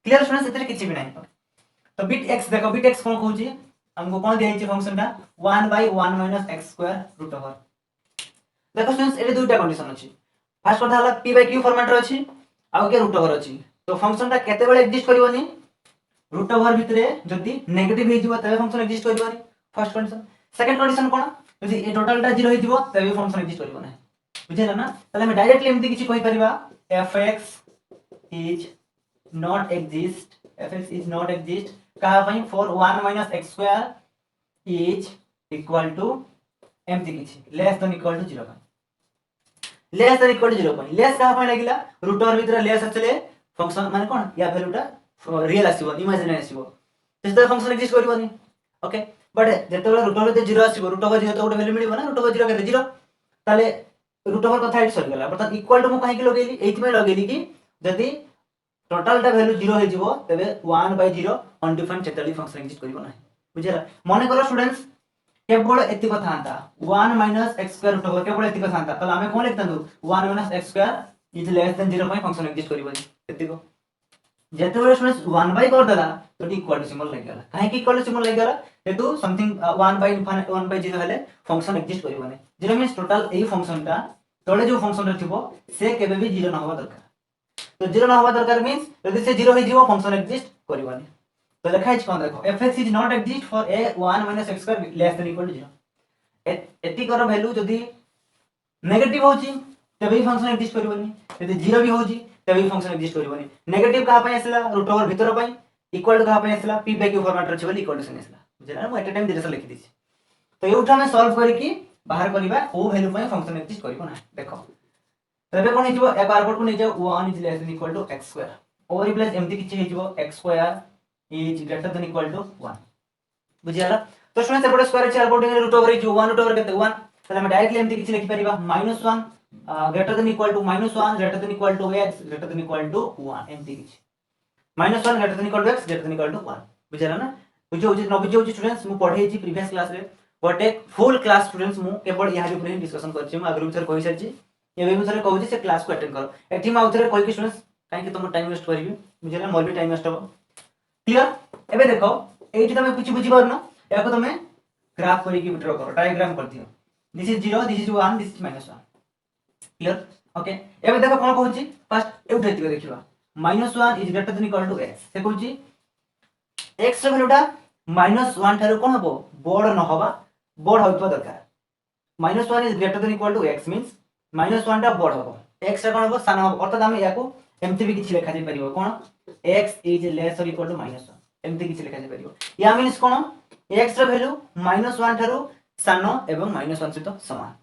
clear students एतरे किछि भी नाही तो बिट x देखो बिट x कोन कहउची हमको कोन दिया छि फंक्शन ता 1/1 - x² रूट ओवर देखो स्टूडेंट्स एटे दुईटा कंडीशन अछि फर्स्ट कथा हला p/q फॉर्मेट रो अछि आ के रूट ओवर अछि तो फंक्शन ता केते बेले एग्जिस्ट करिवनी रूट ओवर भितरे जदी नेगेटिव हे जिवो तबे फंक्शन एग्जिस्ट करिवनी फर्स्ट कंडीशन सेकंड कंडीशन कोन जदी ए टोटल ता 0 हे जिवो तबे फंक्शन एग्जिस्ट करिवो नै बुझिला ना तले हम डायरेक्टली एमती किछि कहि परिबा fx इज नॉट एग्जिस्ट कहा पई for 1 - x² is equal to एमती किछि less than equal to 0 less than equal to 0 less कहा पई लागिला रूट ओवर भितरे लेस अचले फंक्शन माने कोन या वैल्यूटा रियल आसीबो इमेजिनरी आसीबो तेस्ता फंक्शन एग्जिस्ट करिवनी ओके बट जेतेबेले रूट ओवर 0 आसीबो रूट ओवर 0 तो गोटे वैल्यू मिलिबो ना रूट ओवर 0 केते 0 ताले रूट ओवर कथा सॉल्व गला बट इक्वल टू मु काहे कि लगेली एथि में लगेली कि जदी टोटल टा वैल्यू 0 हे जिवो तबे 1/0 अनडिफाइंड सेटली फंक्शन एग्जिस्ट करिवो ना बुझिला मने करो स्टूडेंट्स केवल एति कथा आंता 1 - x² रूट ओवर केवल एति कथा आंता तले हमें कोन लिखतंदु 1 - x² इज लेस देन 0 पई फंक्शन एग्जिस्ट करिवनी एति को जेतेबेले स्टूडेंट्स 1 कर देला तो इक्वल टू सिंबल लाग गेला काहे कि इक्वल टू सिंबल लाग गेला हेतु समथिंग 1/0 हेले फंक्शन एग्जिस्ट करिवनी 0 मींस टोटल ए फंक्शन ता तळे जो फंक्शन रे थिबो से केबे भी 0 न होबा दरकार तो 0 न होबा दरकार मींस यदि से 0 हे जिवो फंक्शन एग्जिस्ट करिवनी तो लिखा छि कोन देखो fx is not exist for a 1 - x² less than equal to 0 एति कर वैल्यू जदी नेगेटिव होची तबे ही फंक्शन एग्जिस्ट करबोनी यदि 0 भी होजी तबे ही फंक्शन एग्जिस्ट करबोनी नेगेटिव कहा पय आसला रूट ओवर भीतर पय इक्वल टू कहा पय आसला p बाय q फॉर्मेट रछि बोली इक्वल टू से आसला बुझला हम एट टाइम दिरस लिखि दिछि तो एउठा हम सॉल्व करिकि बाहर करबा ओ वैल्यू पय फंक्शन एग्जिस्ट करबो ना देखो तबे कोन हिजबो एक बार को नै जाओ 1 is less than equal to x square over replace एमती किछि हिजबो x square is greater than equal to 1 बुझियाला तो स्टूडेंट सेपटे स्क्वायर अछि अबाउट रूट ओवर हिजबो 1 रूट ओवर केते 1 तले हम डायरेक्टली एमती किछि लिखि परिबा -1 greater than equal to -1 greater than equal to x greater than equal to 1 एमती किछि -1 greater than equal to x greater than equal to 1 बुझियाला ना बुझियो न बुझियो स्टूडेंट्स मु पढै छी प्रीवियस क्लास रे बट एक फुल क्लास स्टूडेंट्स मु केवल यहाँ ऊपर डिस्कशन करछि मु अगर भीतर कहि सछि एबे भीतर कहू छी से क्लास को अटेंड करो एठी म आउथरे कहि कि स्टूडेंट्स काहे कि तुम टाइम वेस्ट करबी बुझियाला मोर भी टाइम वेस्ट हो क्लियर एबे देखो एठी तमे कुछ बुझि परनो याको तमे ग्राफ करि कि ड्रा करो डायग्राम कर दियो this is 0 this is 1 this is -1 clear okay एबे देखो कोन कहू छी फर्स्ट एउ देखिबा देखिबा -1 is greater than equal to x से कहू छी x र वैल्यूटा -1 थारो कोन हबो बड़ न होबा बड़ होइतो दरकार -1 is greater than equal to x means -1 टा बड़ होबो x रा कोन हबो सान हबो अर्थात हम याको एमती भी किछि लेखा जाय परिबो कोन x इज लेस और इक्वल टू -1 एमती किछि लेखा जाय परिबो या मींस कोन x र वैल्यू -1 थारो सान एवं -1 सहित समान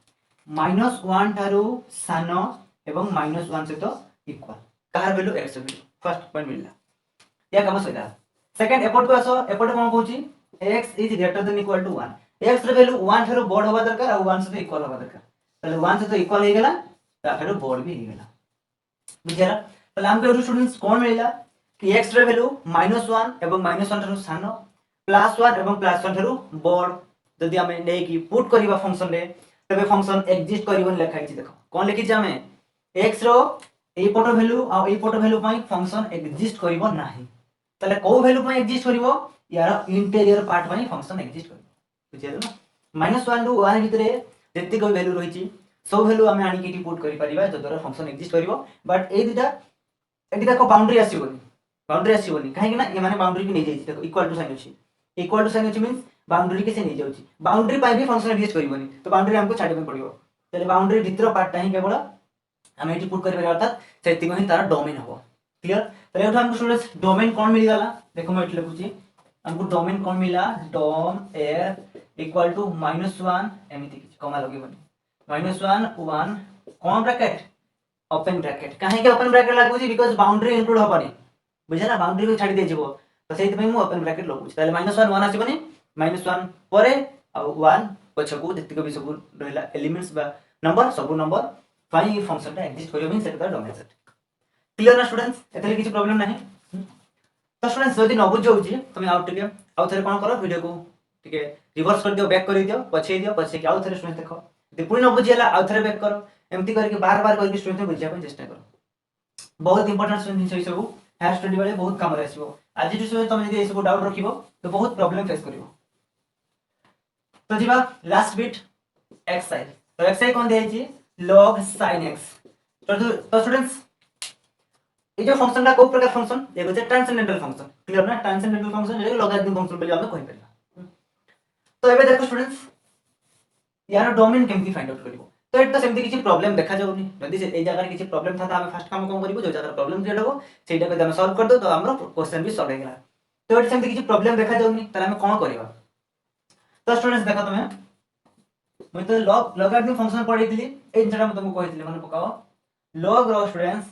-1 थारो सान एवं -1 सहित इक्वल कार value x value first point मिलला या कम सहित सेकंड एपोर्ट को आसो एपोर्ट कोन कहूची x is greater than equal to 1 x र वैल्यू 1 थारो बड़ होबा दरकार और 1 से इक्वल होबा दरकार तले 1 से इक्वल हे गेला तारो बड़ भी हे गेला बुझिया तले हमके स्टूडेंट्स कोन मिलला कि x र वैल्यू -1 एवं -1 थारो सान +1 एवं +1 थारो बड़ जदि हम नै कि पुट करिवा फंक्शन रे तबे फंक्शन एग्जिस्ट करिवन लिखाइ छी देखो कोन लिखि छी हमें x रो ए पटो वैल्यू आ ए पटो वैल्यू पई फंक्शन एग्जिस्ट करिवो नाही तले को वैल्यू पई एग्जिस्ट करिवो यार इंटीरियर पार्ट पई फंक्शन एग्जिस्ट करिवो बुझियलो ना -1 टू 1 भितरे जति को वैल्यू रही छी सब वैल्यू हम आनी कि पुट करि परिबा ज द्वारा फंक्शन एग्जिस्ट करिवो बट ए दिटा एटी देखो बाउंड्री आसीबोनी काहे कि ना ए माने बाउंड्री के नै जाई छी देखो इक्वल टू साइन अछि मींस बाउंड्री के से नै जाउची बाउंड्री पाई भी फंक्शन एग्जिस्ट करिवोनी तो बाउंड्री हमको छाडे पड़िबो तले बाउंड्री भीतर पार्ट टाही केवल हम एटी पुट करि अर्थात सेति को ही तार डोमेन हो क्लियर तले उठा हमको स्टूडेंट्स डोमेन कोन मिल गला देखो मैं एटी लिखुची हमको डोमेन कोन मिला डोम एयर इक्वल टू -1 एमिति किछ कमा लगे -1 1 कोन ब्रैकेट ओपन ब्रैकेट काहे के ओपन ब्रैकेट लागु छी बिकॉज़ बाउंड्री इंक्लूड होबनी बुझे ना बाउंड्री को छाडी दे जेबो तो सेति पई मु ओपन ब्रैकेट लगु छी तले -1 1 आसीबनी -1 परे आ 1 पछकू जति को भी सब रहला एलिमेंट्स बा नंबर सब नंबर फाई फंक्शन ता एग्जिस्ट करियो मींस एटा डोमेन सेट क्लियर ना स्टूडेंट्स एतले किछ प्रॉब्लम नाही तो स्टूडेंट्स जदि न बुझ जाउची तुम आउट टिके आउ थरे कोन करो वीडियो को टिके रिवर्स कर दियो बैक कर दियो पछे के आउ थरे स्टूडेंट देखो यदि पुणी न बुझियला आउ थरे बैक करो एमती करके बार बार करके स्टूडेंट बुझिया पे चेष्टा करो बहुत इंपोर्टेंट स्टूडेंट छै सब हायर स्टडी वाले बहुत काम रे आसीबो आज जो समय तुम यदि सब डाउट रखिबो तो बहुत प्रॉब्लम फेस करिवो तो जीवा लास्ट बिट एक्सरसाइज तो एक्सरसाइज कोन देई छी log sin x तो स्टूडेंट्स ये जो फंक्शन का को प्रकार फंक्शन एगो छै ट्रांसेंडेंटल फंक्शन क्लियर ना ट्रांसेंडेंटल फंक्शन जे लॉगरिथम फंक्शन बोली हम कहि परिबा तो एबे देखो स्टूडेंट्स यार डोमेन केमती फाइंड आउट करिवो तो एटा सेमती किछि प्रॉब्लम देखा जाउनी यदि से ए जगह किछि प्रॉब्लम था हम फर्स्ट काम कोन करिवो जो जगह प्रॉब्लम क्रिएट हो सेटा पे हम सॉल्व कर दो तो हमरो क्वेश्चन भी सॉल्व हो गेला तो एटा सेमती किछि प्रॉब्लम देखा जाउनी त हम कोन करिवो तो स्टूडेंट्स देखो तुमे मैं तो लॉगरिथम फंक्शन पढितली ए जडा हम तुमको कहितली मन पकाओ log रो स्टूडेंट्स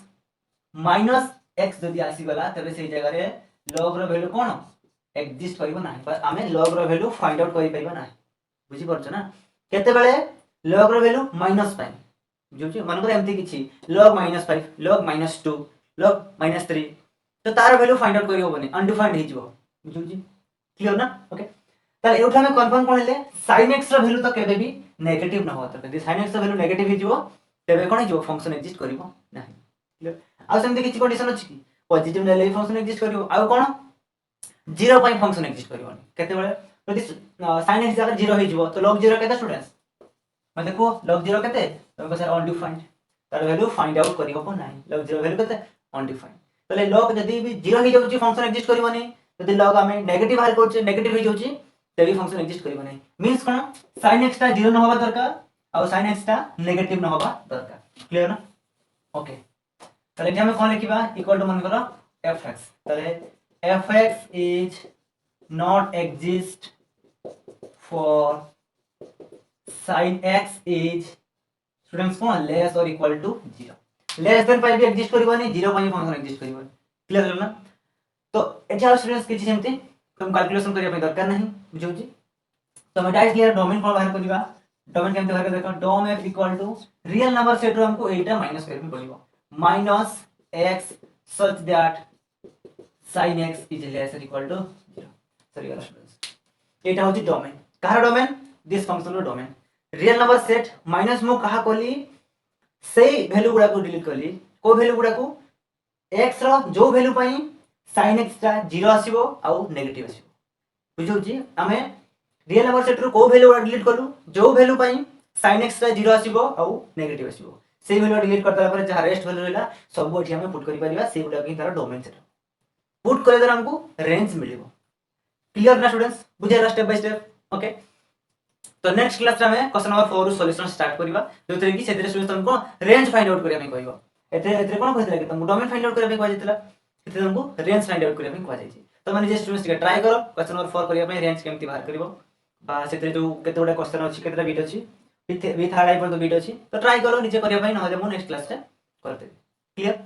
-x जदि आसी गला तबे से जगह रे log रो वैल्यू कोन एग्जिस्ट करिवो नाही पर हमें log रो वैल्यू फाइंड आउट करि परिबो नाही बुझी परछ ना केते बेले log रो वैल्यू -5 बुझुची मन को एमती किछि log -5 log -2 log -3 तो तार वैल्यू फाइंड आउट करि होबनी अनडिफाइंड हि जिवो बुझुची क्लियर ना ओके ताले एउठा में कंफर्म कोन ले sin x रो वैल्यू तो केबे भी नेगेटिव न होता यदि sin x रो वैल्यू नेगेटिव हि जिवो तबे कोन जिवो फंक्शन एग्जिस्ट करिवो नाही क्लियर आ सेमते किछि कंडीशन अछि कि पॉजिटिव नेले फंक्शन एग्जिस्ट करिवो आ कोन 0 पई फंक्शन एग्जिस्ट करिवो केते बेले यदि sin x जगह 0 हि जिवो तो log 0 केते स्टूडेंट्स मैं देखो log 0 केते तो सर अनडिफाइंड तार वैल्यू फाइंड आउट करि होबो नाही log 0 वैल्यू केते अनडिफाइंड तले log जदि भी 0 हि जाउची फंक्शन एग्जिस्ट करिवोनी यदि log हमें नेगेटिव हार करछ नेगेटिव हि जाउची तबे फंक्शन एग्जिस्ट करिवो नाही मींस कोन sin x ता 0 न होबा दरकार आ sin x टा नेगेटिव न होबा दरकार क्लियर ना ओके ताले एठी हम कोन लिखिबा इक्वल टू मन करो fx ताले fx is not exist for sin x is students कोन लेस और equal to 0 less than pi भी एग्जिस्ट करबनी 0 पाई फंक्शन एग्जिस्ट करबनी क्लियर ना तो एटा स्टूडेंट्स किछि सेमती तुम कैलकुलेशन करिया पे दरकार नहीं बुझौ जी तो हम डाइरेक्ट क्लियर डोमेन को बाहर करबा डोमेन केमते बाहर देखो dom f equal to real number set रो हमको एटा माइनस करबे पड़िबो minus x such that sin x is less or equal to 0 sorry वाला स्टूडेंट्स एटा होची डोमेन कहार डोमेन दिस फंक्शन रो domain real number set minus मु कहा कोली सेही वैल्यू गुडा को डिलीट करली को वैल्यू गुडा को x रो जो वैल्यू पई sin x टा 0 आसीबो आ नेगेटिव आसीबो बुझौ जी हमें रियल नंबर सेट रो को वैल्यू गुडा डिलीट करलु जो वैल्यू पई sin x टा 0 आसीबो आ नेगेटिव आसीबो से वैल्यू डिलीट करतला पर जहा रेस्ट वैल्यू रहला सब एठी हमें पुट करि परिबा से गुडा के तारा डोमेन सेट पुट करे तर हमको रेंज मिलिबो क्लियर ना स्टूडेंट्स बुझेला स्टेप बाय स्टेप ओके तो नेक्स्ट क्लास में क्वेश्चन नंबर 4 सॉल्यूशन स्टार्ट करबा जोतरे कि सेतरे स्टूडेंट्स तुमको रेंज फाइंड आउट करिया में कहबो एते कोन कहतला कि तुमको डोमेन फाइंड आउट करिया में कह जेतला एते तुमको रेंज फाइंड आउट करिया में कह जाय छी तो माने जे स्टूडेंट्स के ट्राई करो क्वेश्चन नंबर 4 करिया में रेंज केमति बाहर करबो बा सेतरे जो केते बडा क्वेश्चन अछि केतेटा बिट अछि विथ थर्ड आई पर तो बिट अछि तो ट्राई करो नीचे करिया ପାଇଁ न हो जे मु नेक्स्ट क्लास रे करते क्लियर